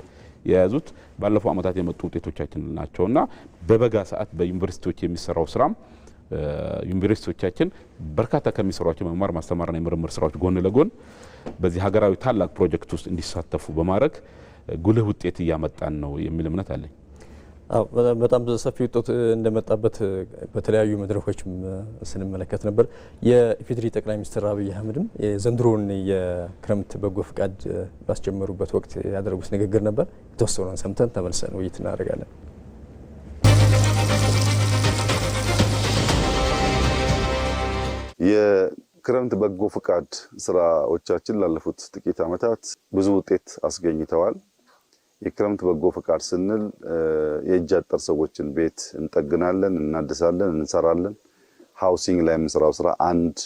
የያዙት ባለፈው ዓመታት የመጡ ውጤቶቻችን ናቸውና በበጋ ሰዓት በዩኒቨርሲቲዎች የሚሰራው ስራም ዩኒቨርሲቲዎቻችን በርካታ ከሚሰሯቸው መማር ማስተማርና የምርምር ስራዎች ጎን ለጎን በዚህ ሀገራዊ ታላቅ ፕሮጀክት ውስጥ እንዲሳተፉ በማድረግ ጉልህ ውጤት እያመጣን ነው የሚል እምነት አለኝ። በጣም ሰፊ ውጤት እንደመጣበት በተለያዩ መድረኮችም ስንመለከት ነበር። የኢፌዴሪ ጠቅላይ ሚኒስትር አብይ አህመድም የዘንድሮውን የክረምት በጎ ፍቃድ ባስጀመሩበት ወቅት ያደረጉት ንግግር ነበር። የተወሰነውን ሰምተን ተመልሰን ውይይት እናደርጋለን። የክረምት በጎ ፍቃድ ስራዎቻችን ላለፉት ጥቂት ዓመታት ብዙ ውጤት አስገኝተዋል። የክረምት በጎ ፍቃድ ስንል የእጅ አጠር ሰዎችን ቤት እንጠግናለን፣ እናድሳለን፣ እንሰራለን። ሃውሲንግ ላይ የምንሰራው ስራ አንድ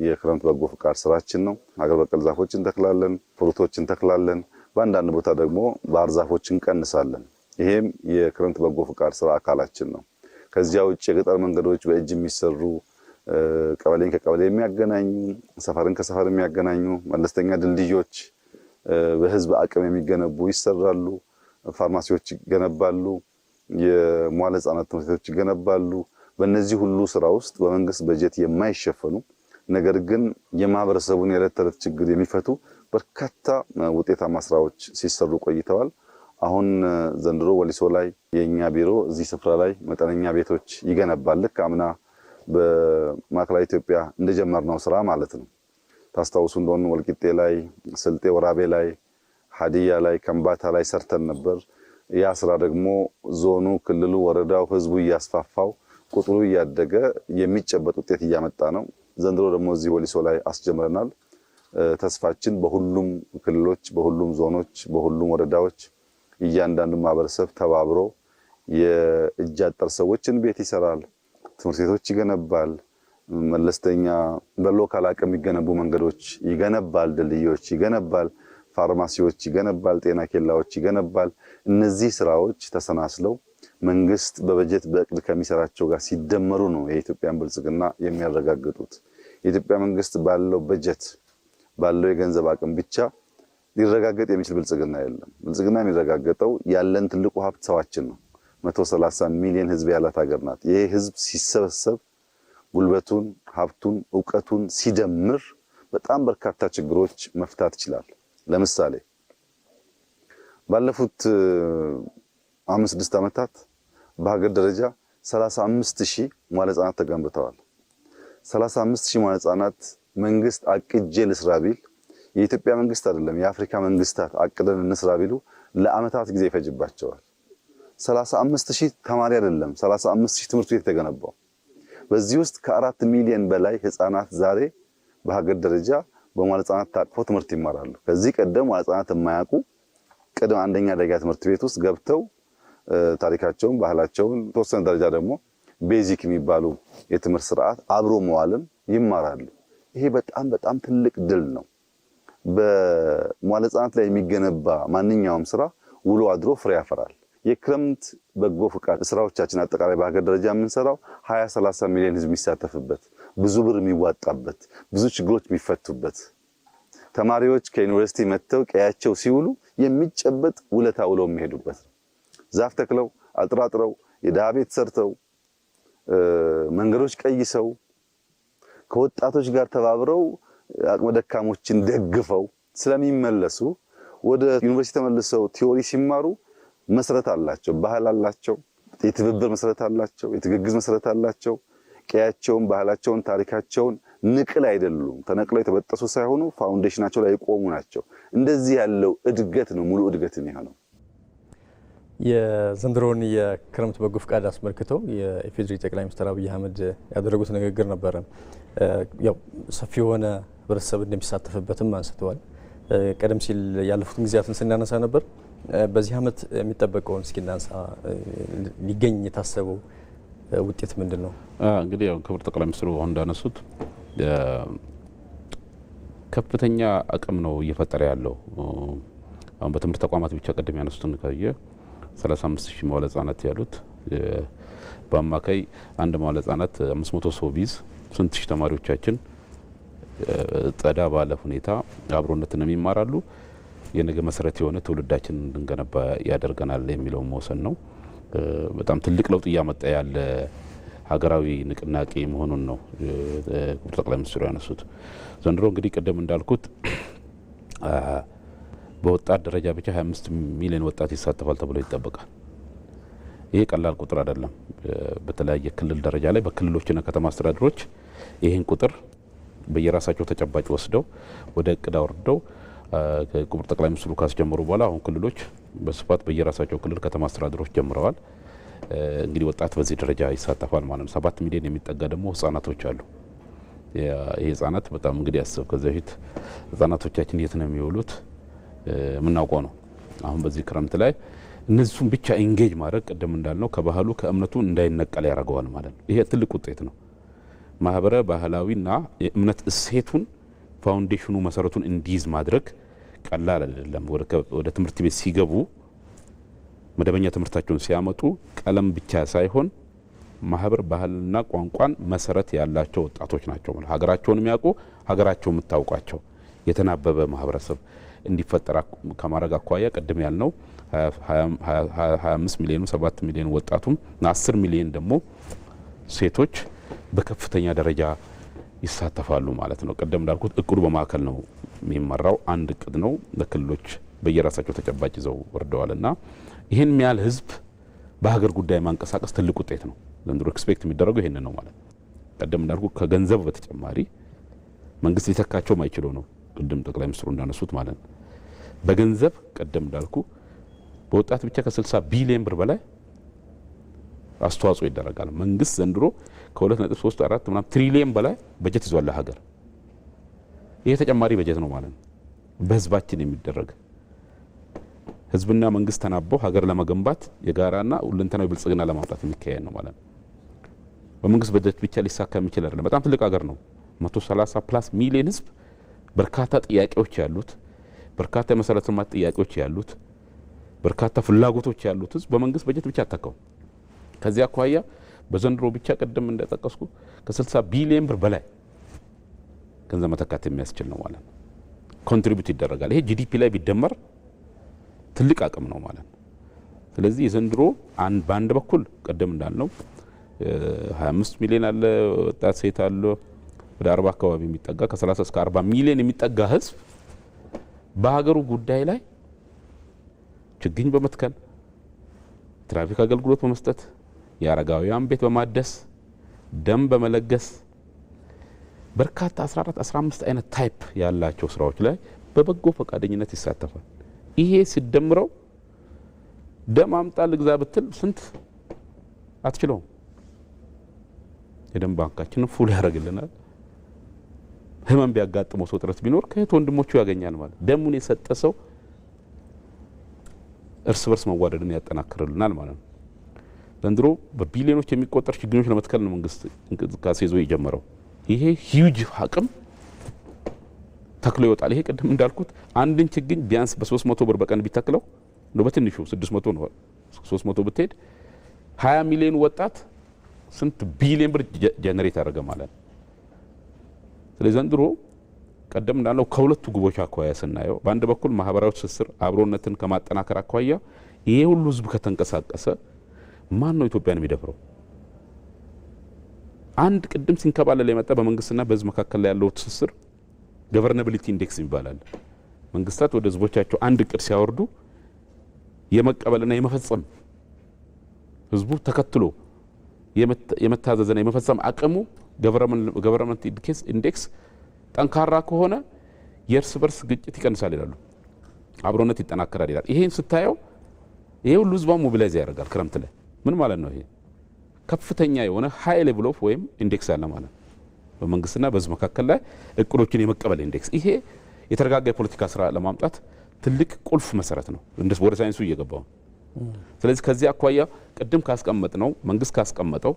የክረምት በጎ ፍቃድ ስራችን ነው። ሀገር በቀል ዛፎችን እንተክላለን፣ ፍሩቶችን እንተክላለን። በአንዳንድ ቦታ ደግሞ ባህር ዛፎችን እንቀንሳለን። ይሄም የክረምት በጎ ፍቃድ ስራ አካላችን ነው። ከዚያ ውጭ የገጠር መንገዶች በእጅ የሚሰሩ ቀበሌን ከቀበሌ የሚያገናኙ፣ ሰፈርን ከሰፈር የሚያገናኙ መለስተኛ ድልድዮች በህዝብ አቅም የሚገነቡ ይሰራሉ። ፋርማሲዎች ይገነባሉ። የመዋለ ህጻናት ትምህርት ቤቶች ይገነባሉ። በእነዚህ ሁሉ ስራ ውስጥ በመንግስት በጀት የማይሸፈኑ ነገር ግን የማህበረሰቡን የዕለት ተዕለት ችግር የሚፈቱ በርካታ ውጤታማ ስራዎች ሲሰሩ ቆይተዋል። አሁን ዘንድሮ ወሊሶ ላይ የኛ ቢሮ እዚህ ስፍራ ላይ መጠነኛ ቤቶች ይገነባል። ልክ አምና በማዕከላዊ ኢትዮጵያ እንደጀመርነው ስራ ማለት ነው። ታስታውሱ እንደሆነ ወልቂጤ ላይ፣ ስልጤ ወራቤ ላይ፣ ሀዲያ ላይ፣ ከምባታ ላይ ሰርተን ነበር። ያ ስራ ደግሞ ዞኑ፣ ክልሉ፣ ወረዳው ህዝቡ እያስፋፋው ቁጥሩ እያደገ የሚጨበጥ ውጤት እያመጣ ነው። ዘንድሮ ደግሞ እዚህ ወሊሶ ላይ አስጀምረናል። ተስፋችን በሁሉም ክልሎች፣ በሁሉም ዞኖች፣ በሁሉም ወረዳዎች እያንዳንዱ ማህበረሰብ ተባብሮ የእጅ አጠር ሰዎችን ቤት ይሰራል፣ ትምህርት ቤቶች ይገነባል፣ መለስተኛ በሎካል አቅም የሚገነቡ መንገዶች ይገነባል፣ ድልድዮች ይገነባል፣ ፋርማሲዎች ይገነባል፣ ጤና ኬላዎች ይገነባል። እነዚህ ስራዎች ተሰናስለው መንግስት በበጀት በእቅድ ከሚሰራቸው ጋር ሲደመሩ ነው የኢትዮጵያን ብልጽግና የሚያረጋግጡት። የኢትዮጵያ መንግስት ባለው በጀት ባለው የገንዘብ አቅም ብቻ ሊረጋገጥ የሚችል ብልጽግና የለም። ብልጽግና የሚረጋገጠው ያለን ትልቁ ሀብት ሰዋችን ነው። 130 ሚሊዮን ህዝብ ያላት ሀገር ናት። ይሄ ህዝብ ሲሰበሰብ ጉልበቱን፣ ሀብቱን፣ ዕውቀቱን ሲደምር በጣም በርካታ ችግሮች መፍታት ይችላል። ለምሳሌ ባለፉት 5-6 ዓመታት በሀገር ደረጃ 35000 መዋዕለ ህጻናት ተገንብተዋል። 35000 መዋዕለ ህጻናት መንግስት አቅጄ ልስራ ቢል የኢትዮጵያ መንግስት አይደለም የአፍሪካ መንግስታት አቅደን እንስራ ቢሉ ለአመታት ጊዜ ይፈጅባቸዋል። 35000 ተማሪ አይደለም 35000 ትምህርት ቤት ተገነባው። በዚህ ውስጥ ከ4 ሚሊዮን በላይ ህፃናት ዛሬ በሀገር ደረጃ በመዋዕለ ህጻናት ታቅፈው ትምህርት ይማራሉ። ከዚህ ቀደም መዋዕለ ህጻናት የማያውቁ ቅድመ አንደኛ ደረጃ ትምህርት ቤት ውስጥ ገብተው ታሪካቸውን፣ ባህላቸውን ተወሰነ ደረጃ ደግሞ ቤዚክ የሚባሉ የትምህርት ስርዓት አብሮ መዋልን ይማራሉ። ይሄ በጣም በጣም ትልቅ ድል ነው። በመዋዕለ ህጻናት ላይ የሚገነባ ማንኛውም ስራ ውሎ አድሮ ፍሬ ያፈራል። የክረምት በጎ ፍቃድ ስራዎቻችን አጠቃላይ በሀገር ደረጃ የምንሰራው 20-30 ሚሊዮን ህዝብ የሚሳተፍበት፣ ብዙ ብር የሚዋጣበት፣ ብዙ ችግሮች የሚፈቱበት፣ ተማሪዎች ከዩኒቨርሲቲ መጥተው ቀያቸው ሲውሉ የሚጨበጥ ውለታ ውለው የሚሄዱበት፣ ዛፍ ተክለው አጥራጥረው የድሃ ቤት ሰርተው መንገዶች ቀይሰው ከወጣቶች ጋር ተባብረው አቅመ ደካሞችን ደግፈው ስለሚመለሱ ወደ ዩኒቨርሲቲ ተመልሰው ቲዮሪ ሲማሩ መሰረት አላቸው፣ ባህል አላቸው፣ የትብብር መሰረት አላቸው፣ የትግግዝ መሰረት አላቸው። ቀያቸውን፣ ባህላቸውን፣ ታሪካቸውን ንቅል አይደሉም፣ ተነቅለው የተበጠሱ ሳይሆኑ ፋውንዴሽናቸው ላይ የቆሙ ናቸው። እንደዚህ ያለው እድገት ነው ሙሉ እድገት የሚሆነው። የዘንድሮውን የክረምት በጎ ፍቃድ አስመልክተው የኢፌዴሪ ጠቅላይ ሚኒስትር አብይ አህመድ ያደረጉት ንግግር ነበረ። ያው ሰፊ የሆነ ህብረተሰብ እንደሚሳተፍበትም አንስተዋል። ቀደም ሲል ያለፉትን ጊዜያትን ስናነሳ ነበር። በዚህ ዓመት የሚጠበቀውን እስኪ እናንሳ። ሊገኝ የታሰበው ውጤት ምንድን ነው? እንግዲህ ያው ክቡር ጠቅላይ ሚኒስትሩ አሁን እንዳነሱት ከፍተኛ አቅም ነው እየፈጠረ ያለው። አሁን በትምህርት ተቋማት ብቻ ቀደም ያነሱትን ካየ 35000 መዋለ ህጻናት ያሉት በአማካይ አንድ መዋለ ህጻናት 500 ሰው ቢዝ ስንት ሺህ ተማሪዎቻችን ጸዳ ባለ ሁኔታ አብሮነትን የሚማራሉ። የነገ መሰረት የሆነ ትውልዳችን እንድንገነባ ያደርገናል የሚለው መወሰን ነው። በጣም ትልቅ ለውጥ እያመጣ ያለ ሀገራዊ ንቅናቄ መሆኑን ነው ክቡር ጠቅላይ ሚኒስትሩ ያነሱት። ዘንድሮ እንግዲህ ቀደም እንዳልኩት በወጣት ደረጃ ብቻ 25 ሚሊዮን ወጣት ይሳተፋል ተብሎ ይጠበቃል። ይሄ ቀላል ቁጥር አይደለም። በተለያየ ክልል ደረጃ ላይ በክልሎችና ከተማ አስተዳደሮች ይህን ቁጥር በየራሳቸው ተጨባጭ ወስደው ወደ እቅድ አውርደው ክቡር ጠቅላይ ሚኒስትሩ ካስጀመሩ በኋላ አሁን ክልሎች በስፋት በየራሳቸው ክልል ከተማ አስተዳደሮች ጀምረዋል። እንግዲህ ወጣት በዚህ ደረጃ ይሳተፋል ማለት ነው። 7 ሚሊዮን የሚጠጋ ደግሞ ህጻናቶች አሉ። ይሄ ህጻናት በጣም እንግዲህ አስብ። ከዚህ በፊት ህጻናቶቻችን የት ነው የሚውሉት የምናውቀው ነው። አሁን በዚህ ክረምት ላይ እነሱን ብቻ ኢንጌጅ ማድረግ ቅድም እንዳልነው ከባህሉ ከእምነቱ እንዳይነቀል ያደርገዋል ማለት ነው። ይሄ ትልቅ ውጤት ነው። ማህበረ ባህላዊና የእምነት እሴቱን ፋውንዴሽኑ መሰረቱን እንዲይዝ ማድረግ ቀላል አይደለም። ወደ ትምህርት ቤት ሲገቡ መደበኛ ትምህርታቸውን ሲያመጡ ቀለም ብቻ ሳይሆን ማህበር ባህልና ቋንቋን መሰረት ያላቸው ወጣቶች ናቸው ማለት ሀገራቸውን የሚያውቁ ሀገራቸው የምታውቋቸው የተናበበ ማህበረሰብ እንዲፈጠር ከማድረግ አኳያ ቅድም ያልነው 25 ሚሊዮን 7 ሚሊዮን ወጣቱም 10 ሚሊዮን ደግሞ ሴቶች በከፍተኛ ደረጃ ይሳተፋሉ ማለት ነው። ቀደም እንዳልኩት እቅዱ በማዕከል ነው የሚመራው። አንድ እቅድ ነው። ለክልሎች በየራሳቸው ተጨባጭ ይዘው ወርደዋልና ይህን የሚያህል ህዝብ በሀገር ጉዳይ ማንቀሳቀስ ትልቅ ውጤት ነው። ዘንድሮ ኤክስፔክት የሚደረገው ይሄንን ነው ማለት ነው። ቀደም እንዳልኩት ከገንዘብ በተጨማሪ መንግስት ሊተካቸው ማይችለው ነው። ቅድም ጠቅላይ ሚኒስትሩ እንዳነሱት ማለት ነው። በገንዘብ ቀደም እንዳልኩ በወጣት ብቻ ከ60 ቢሊዮን ብር በላይ አስተዋጽኦ ይደረጋል። መንግስት ዘንድሮ ከ2.34 ምናምን ትሪሊየን በላይ በጀት ይዟል ለሀገር። ይሄ ተጨማሪ በጀት ነው ማለት ነው። በህዝባችን የሚደረግ ህዝብና መንግስት ተናበው ሀገር ለመገንባት የጋራና ሁለንተናዊ ብልጽግና ለማምጣት የሚካሄድ ነው ማለት ነው። በመንግስት በጀት ብቻ ሊሳካ የሚችል አይደለም። በጣም ትልቅ ሀገር ነው። 130 ፕላስ ሚሊዮን ህዝብ፣ በርካታ ጥያቄዎች ያሉት፣ በርካታ የመሰረተ ልማት ጥያቄዎች ያሉት፣ በርካታ ፍላጎቶች ያሉት ህዝብ በመንግስት በጀት ብቻ አታከው። ከዚያ አኳያ በዘንድሮ ብቻ ቀደም እንደጠቀስኩ ከ60 ቢሊዮን ብር በላይ ገንዘብ መተካት የሚያስችል ነው ማለት ነው። ኮንትሪቢዩት ይደረጋል። ይሄ ጂዲፒ ላይ ቢደመር ትልቅ አቅም ነው ማለት ነው። ስለዚህ የዘንድሮ በአንድ በኩል ቀደም እንዳልነው 25 ሚሊዮን አለ ወጣት ሴት አለ ወደ 40 አካባቢ የሚጠጋ ከ30 እስከ 40 ሚሊዮን የሚጠጋ ህዝብ በሀገሩ ጉዳይ ላይ ችግኝ በመትከል ትራፊክ አገልግሎት በመስጠት የአረጋውያን ቤት በማደስ ደም በመለገስ በርካታ 14 15 አይነት ታይፕ ያላቸው ስራዎች ላይ በበጎ ፈቃደኝነት ይሳተፋል። ይሄ ሲደምረው ደም አምጣ ልግዛ ብትል ስንት አትችለውም። የደም ባንካችንን ፉል ያደርግልናል። ህመም ቢያጋጥመው ሰው ጥረት ቢኖር ከየት ወንድሞቹ ያገኛል ማለት ደሙን የሰጠ ሰው እርስ በርስ መዋደድን ያጠናክርልናል ማለት ነው። ዘንድሮ በቢሊዮኖች የሚቆጠር ችግኞች ለመትከል ነው መንግስት እንቅስቃሴ ይዞ የጀመረው። ይሄ ሂውጅ አቅም ተክሎ ይወጣል። ይሄ ቅድም እንዳልኩት አንድን ችግኝ ቢያንስ በ300 ብር በቀን ቢተክለው ነው በትንሹ 600 ነው 300 ብትሄድ 20 ሚሊዮን ወጣት ስንት ቢሊዮን ብር ጀነሬት ያደረገ ማለት ነው። ስለዚህ ዘንድሮ ቀደም እንዳለው ከሁለቱ ግቦች አኳያ ስናየው በአንድ በኩል ማህበራዊ ትስስር አብሮነትን ከማጠናከር አኳያ ይሄ ሁሉ ህዝብ ከተንቀሳቀሰ ማን ነው ኢትዮጵያን የሚደፍረው? አንድ ቅድም ሲንከባለል የመጣ በመንግስትና በህዝብ መካከል ላይ ያለው ትስስር ገቨርናቢሊቲ ኢንዴክስ ይባላል። መንግስታት ወደ ህዝቦቻቸው አንድ እቅድ ሲያወርዱ የመቀበልና የመፈጸም ህዝቡ ተከትሎ የመታዘዝና የመፈጸም አቅሙ ገቨርናመንት ኢንዴክስ ጠንካራ ከሆነ የእርስ በርስ ግጭት ይቀንሳል ይላሉ፣ አብሮነት ይጠናከራል ይላል። ይሄን ስታየው ይሄ ሁሉ ህዝባን ሞቢላይዝ ያደርጋል። ክረምት ላይ ምን ማለት ነው? ይሄ ከፍተኛ የሆነ ሃይ ሌቭል ኦፍ ወይም ኢንዴክስ አለ ማለት ነው። በመንግስትና በህዝብ መካከል ላይ እቅዶችን የመቀበል ኢንዴክስ። ይሄ የተረጋጋ የፖለቲካ ስራ ለማምጣት ትልቅ ቁልፍ መሰረት ነው። እንደስ ወደ ሳይንሱ እየገባው። ስለዚህ ከዚህ አኳያ ቅድም ካስቀመጥ ነው መንግስት ካስቀመጠው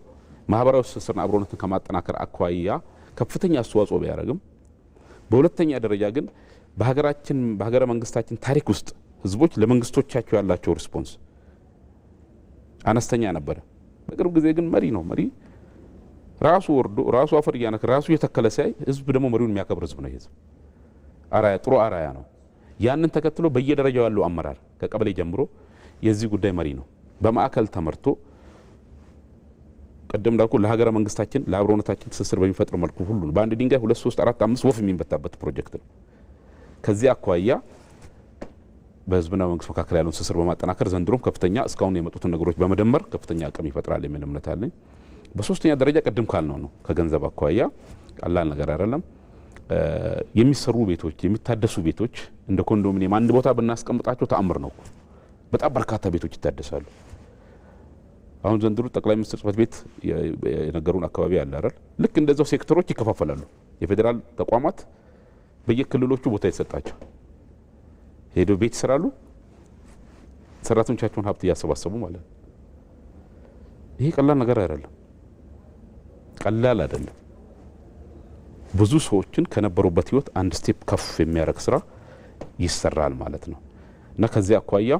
ማህበራዊ ትስስርና አብሮነትን ከማጠናከር አኳያ ከፍተኛ አስተዋጽኦ ቢያደርግም በሁለተኛ ደረጃ ግን በሀገረ መንግስታችን ታሪክ ውስጥ ህዝቦች ለመንግስቶቻቸው ያላቸው ሪስፖንስ አነስተኛ ነበረ። በቅርብ ጊዜ ግን መሪ ራሱ ወርዶ ራሱ አፈር እያነከ ራሱ የተከለ ሳይ ህዝብ ደግሞ መሪውን የሚያከብር ህዝብ ነው። ህዝብ አራያ ጥሩ አራያ ነው። ያንን ተከትሎ በየደረጃው ያለው አመራር ከቀበሌ ጀምሮ የዚህ ጉዳይ መሪ ነው። በማዕከል ተመርቶ ቀደም እንዳልኩ ለሀገረ መንግስታችን ለአብሮነታችን ትስስር በሚፈጥር መልኩ ሁሉ በአንድ ድንጋይ 2 3 4 5 ወፍ የሚንበታበት ፕሮጀክት ነው። ከዚህ አኳያ በህዝብና መንግስት መካከል ያለውን ትስስር በማጠናከር ዘንድሮም ከፍተኛ እስካሁን የመጡትን ነገሮች በመደመር ከፍተኛ አቅም ይፈጥራል የሚል እምነት አለኝ። በሶስተኛ ደረጃ ቅድም ካልነው ከገንዘብ አኳያ ቀላል ነገር አይደለም። የሚሰሩ ቤቶች የሚታደሱ ቤቶች እንደ ኮንዶሚኒየም አንድ ቦታ ብናስቀምጣቸው ተአምር ነው። በጣም በርካታ ቤቶች ይታደሳሉ። አሁን ዘንድሮ ጠቅላይ ሚኒስትር ጽሕፈት ቤት የነገሩን አካባቢ አለ አይደል? ልክ እንደዛው ሴክተሮች ይከፋፈላሉ። የፌዴራል ተቋማት በየክልሎቹ ቦታ ይሰጣቸው ሄዶ ቤት ይሰራሉ። ሰራተኞቻቸውን ሀብት እያሰባሰቡ ማለት ነው። ይሄ ቀላል ነገር አይደለም፣ ቀላል አይደለም። ብዙ ሰዎችን ከነበሩበት ህይወት አንድ ስቴፕ ከፍ የሚያደርግ ስራ ይሰራል ማለት ነው። እና ከዚህ አኳያ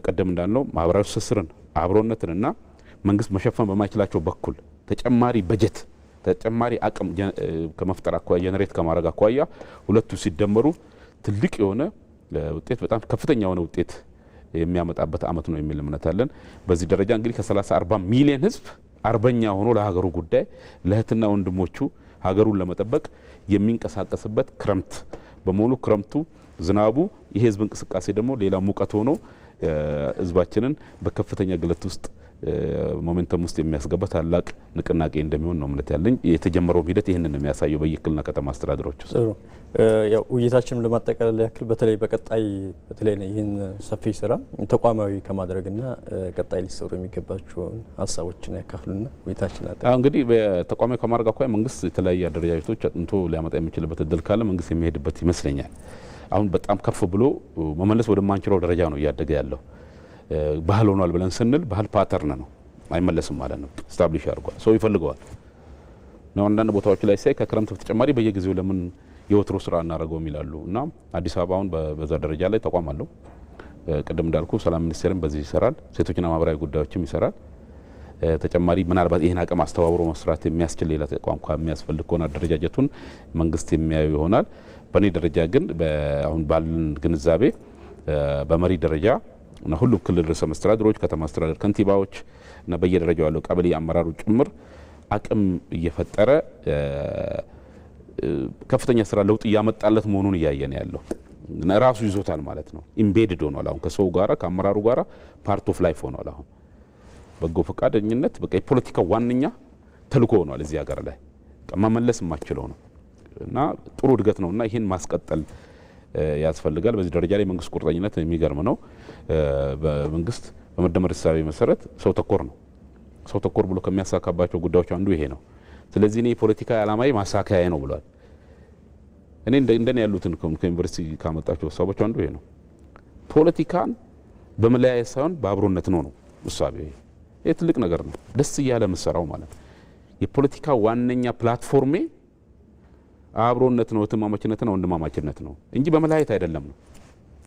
ቀደም እንዳልነው ማህበራዊ ትስስርን አብሮነትንና መንግስት መሸፈን በማይችላቸው በኩል ተጨማሪ በጀት ተጨማሪ አቅም ከመፍጠር አኳያ ጀነሬት ከማድረግ አኳያ ሁለቱ ሲደመሩ ትልቅ የሆነ ውጤት በጣም ከፍተኛ የሆነ ውጤት የሚያመጣበት አመት ነው የሚል እምነት አለን። በዚህ ደረጃ እንግዲህ ከ30-40 ሚሊዮን ህዝብ አርበኛ ሆኖ ለሀገሩ ጉዳይ ለእህትና ወንድሞቹ ሀገሩን ለመጠበቅ የሚንቀሳቀስበት ክረምት በመሆኑ ክረምቱ ዝናቡ የህዝብ እንቅስቃሴ ደግሞ ሌላ ሙቀት ሆኖ ህዝባችንን በከፍተኛ ግለት ውስጥ ሞሜንተም ውስጥ የሚያስገባ ታላቅ ንቅናቄ እንደሚሆን ነው እምነት ያለኝ። የተጀመረው ሂደት ይህንን ነው የሚያሳየው በየክልልና ከተማ አስተዳደሮች ውስጥ። ያው ውይይታችንን ለማጠቃለል ያክል በተለይ ይህን ሰፊ ስራ ተቋማዊ ከማድረግና ቀጣይ ሊሰሩ የሚገባቸውን ሀሳቦችን ያካፍሉና ውይይታችን እንግዲህ በተቋማዊ ከማድረግ አኳያ መንግስት የተለያዩ አደረጃጀቶች አጥንቶ ሊያመጣ የሚችልበት እድል ካለ መንግስት የሚሄድበት ይመስለኛል። አሁን በጣም ከፍ ብሎ መመለስ ወደማንችለው ደረጃ ነው እያደገ ያለው። ባህል ሆኗል ብለን ስንል ባህል ፓተርን ነው አይመለስም ማለት ነው። ስታብሊሽ አድርጓል፣ ሰው ይፈልገዋል ነው። አንዳንድ ቦታዎች ላይ ሳይ ከክረምት በተጨማሪ በየጊዜው ለምን የወትሮ ስራ እናደርገውም ይላሉ። እና አዲስ አበባ አሁን በዛ ደረጃ ላይ ተቋም አለው። ቅድም እንዳልኩ ሰላም ሚኒስቴርም በዚህ ይሰራል፣ ሴቶችና ማህበራዊ ጉዳዮችም ይሰራል። ተጨማሪ ምናልባት ይህን አቅም አስተባብሮ መስራት የሚያስችል ሌላ ተቋም የሚያስፈልግ ከሆነ አደረጃጀቱን መንግስት የሚያዩ ይሆናል። በእኔ ደረጃ ግን አሁን ባለን ግንዛቤ በመሪ ደረጃ እና ሁሉም ክልል ርዕሰ መስተዳድሮች፣ ከተማ አስተዳደር ከንቲባዎች እና በየደረጃው ያለው ቀበሌ አመራሩ ጭምር አቅም እየፈጠረ ከፍተኛ ስራ ለውጥ እያመጣለት መሆኑን እያየን ያለው እና ራሱ ይዞታል ማለት ነው። ኢምቤድድ ሆኗል። አሁን ከሰው ጋራ ከአመራሩ ጋራ ፓርት ኦፍ ላይፍ ሆኗል። አሁን በጎ ፈቃደኝነት በቃ የፖለቲካ ዋነኛ ተልዕኮ ሆኗል እዚህ ሀገር ላይ መመለስ የማይችለው ነው እና ጥሩ እድገት ነውና ይህን ማስቀጠል ያስፈልጋል። በዚህ ደረጃ ላይ መንግስት ቁርጠኝነት የሚገርም ነው። በመንግስት በመደመር እሳቤ መሰረት ሰው ተኮር ነው። ሰው ተኮር ብሎ ከሚያሳካባቸው ጉዳዮች አንዱ ይሄ ነው። ስለዚህ እኔ የፖለቲካ ዓላማዬ ማሳካያ ነው ብሏል። እኔ እንደኔ ያሉትን ከዩኒቨርሲቲ ካመጣቸው ሀሳቦች አንዱ ይሄ ነው። ፖለቲካን በመለያየት ሳይሆን በአብሮነት ነው እሳቤ። ይሄ ትልቅ ነገር ነው። ደስ እያለ መሰራው ማለት የፖለቲካ ዋነኛ ፕላትፎርሜ አብሮነት ነው፣ እህትማማችነትና ወንድማማችነት ነው እንጂ በመለያየት አይደለም ነው።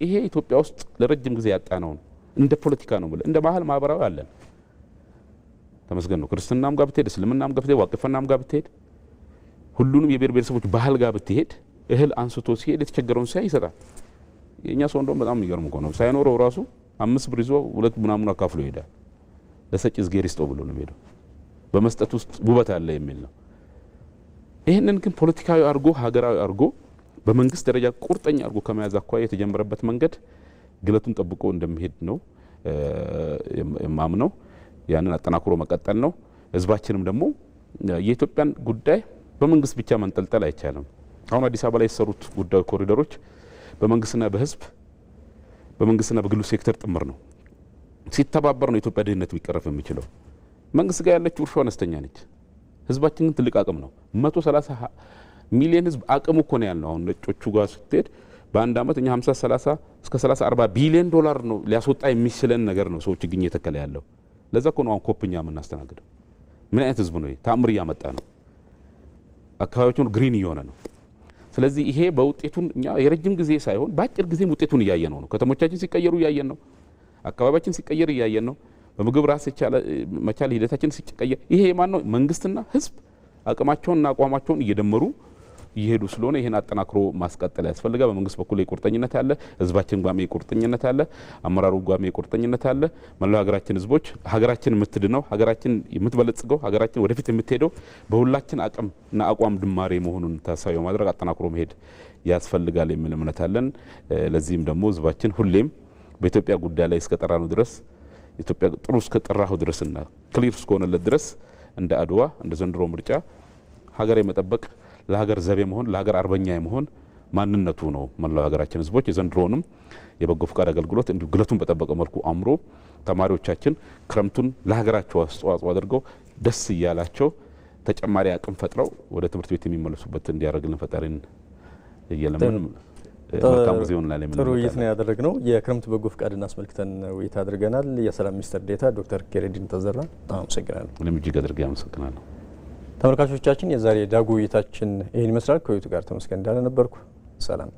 ይሄ ኢትዮጵያ ውስጥ ለረጅም ጊዜ ያጣነው ነው። እንደ ፖለቲካ ነው ብለ እንደ ባህል ማህበራዊ አለን ተመስገን ነው። ክርስትናም ጋር ብትሄድ፣ እስልምናም ጋር ብትሄድ፣ ዋቅፈናም ጋር ብትሄድ፣ ሁሉንም የብሔር ብሔረሰቦች ባህል ጋር ብትሄድ እህል አንስቶ ሲሄድ የተቸገረውን ሲያይ ይሰጣል። የኛ ሰው እንደውም በጣም የሚገርም እኮ ነው። ሳይኖረው ራሱ 5 ብር ይዞ 2 ምናምን አካፍሎ ይሄዳል። ለሰጭ እዝጌር ይስጠው ብሎ ነው የሚሄደው። በመስጠት ውስጥ ውበት አለ የሚል ነው። ይህንን ግን ፖለቲካዊ አድርጎ ሀገራዊ አድርጎ በመንግስት ደረጃ ቁርጠኛ አድርጎ ከመያዝ አኳያ የተጀመረበት መንገድ ግለቱን ጠብቆ እንደሚሄድ ነው የማምነው። ያንን አጠናክሮ መቀጠል ነው። ህዝባችንም ደግሞ የኢትዮጵያን ጉዳይ በመንግስት ብቻ መንጠልጠል አይቻልም። አሁን አዲስ አበባ ላይ የተሰሩት ጉዳይ ኮሪደሮች በመንግስትና በህዝብ በመንግስትና በግሉ ሴክተር ጥምር ነው። ሲተባበር ነው ኢትዮጵያ ድህነት ሊቀረፍ የሚችለው። መንግስት ጋር ያለችው እርሾ አነስተኛ ነች። ህዝባችን ግን ትልቅ አቅም ነው። 130 ሚሊዮን ህዝብ አቅሙ እኮ ነው ያለው። አሁን ነጮቹ ጋር ስትሄድ በአንድ አመት እኛ 50 30 እስከ 30 40 ቢሊዮን ዶላር ነው ሊያስወጣ የሚችለን ነገር ነው ሰው ችግኝ የተከለ ያለው። ለዛ እኮ ነው አሁን ኮፕኛ የምናስተናግደው። ምን አይነት ህዝብ ነው? ተአምር እያመጣ ነው። አካባቢያችን ግሪን እየሆነ ነው። ስለዚህ ይሄ በውጤቱን እኛ የረጅም ጊዜ ሳይሆን በአጭር ጊዜም ውጤቱን እያየነው ነው። ከተሞቻችን ሲቀየሩ እያየን ነው። አካባቢያችን ሲቀየር እያየን ነው። በምግብ ራስ መቻል ሂደታችን ሲቀየር ይሄ ማን ነው? መንግስትና ህዝብ አቅማቸውንና አቋማቸውን እየደመሩ እየሄዱ ስለሆነ ይሄን አጠናክሮ ማስቀጠል ያስፈልጋል። በመንግስት በኩል የቁርጠኝነት አለ፣ ህዝባችን ጋር የቁርጠኝነት አለ፣ አመራሩ ጋር የቁርጠኝነት አለ። መላው ሀገራችን ህዝቦች ሀገራችን የምትድነው ሀገራችን የምትበለጽገው ሀገራችን ወደፊት የምትሄደው በሁላችን አቅምና አቋም ድማሬ መሆኑን ታሳቢ በማድረግ አጠናክሮ መሄድ ያስፈልጋል የሚል እምነት አለን። ለዚህም ደግሞ ህዝባችን ሁሌም በኢትዮጵያ ጉዳይ ላይ እስከጠራነው ድረስ ኢትዮጵያ ጥሩ እስከጠራሁ ድረስና ክሊር እስከሆነለት ድረስ እንደ አድዋ እንደ ዘንድሮ ምርጫ ሀገር የመጠበቅ ለሀገር ዘብ መሆን ለሀገር አርበኛ የመሆን ማንነቱ ነው። መላው ሀገራችን ህዝቦች የዘንድሮንም የበጎ ፍቃድ አገልግሎት እንዲሁ ግለቱን በጠበቀ መልኩ አምሮ ተማሪዎቻችን ክረምቱን ለሀገራቸው አስተዋጽኦ አድርገው ደስ እያላቸው ተጨማሪ አቅም ፈጥረው ወደ ትምህርት ቤት የሚመለሱበት እንዲያደርግልን ፈጣሪን እየለምን መልካም ጊዜ ሆነናል። ጥሩ ውይይት ነው ያደረግነው። የክረምት በጎ ፍቃድን አስመልክተን ውይይት አድርገናል። የሰላም ሚኒስትር ዴኤታ ዶክተር ኬሬዲን ተዘራ አመሰግናለሁ። እኔም እጅግ አድርጌ አመሰግናለሁ። ተመልካቾቻችን የዛሬ ዳጉ ውይይታችን ይህን ይመስላል። ከውይይቱ ጋር ተመስገን እንዳለ ነበርኩ። ሰላም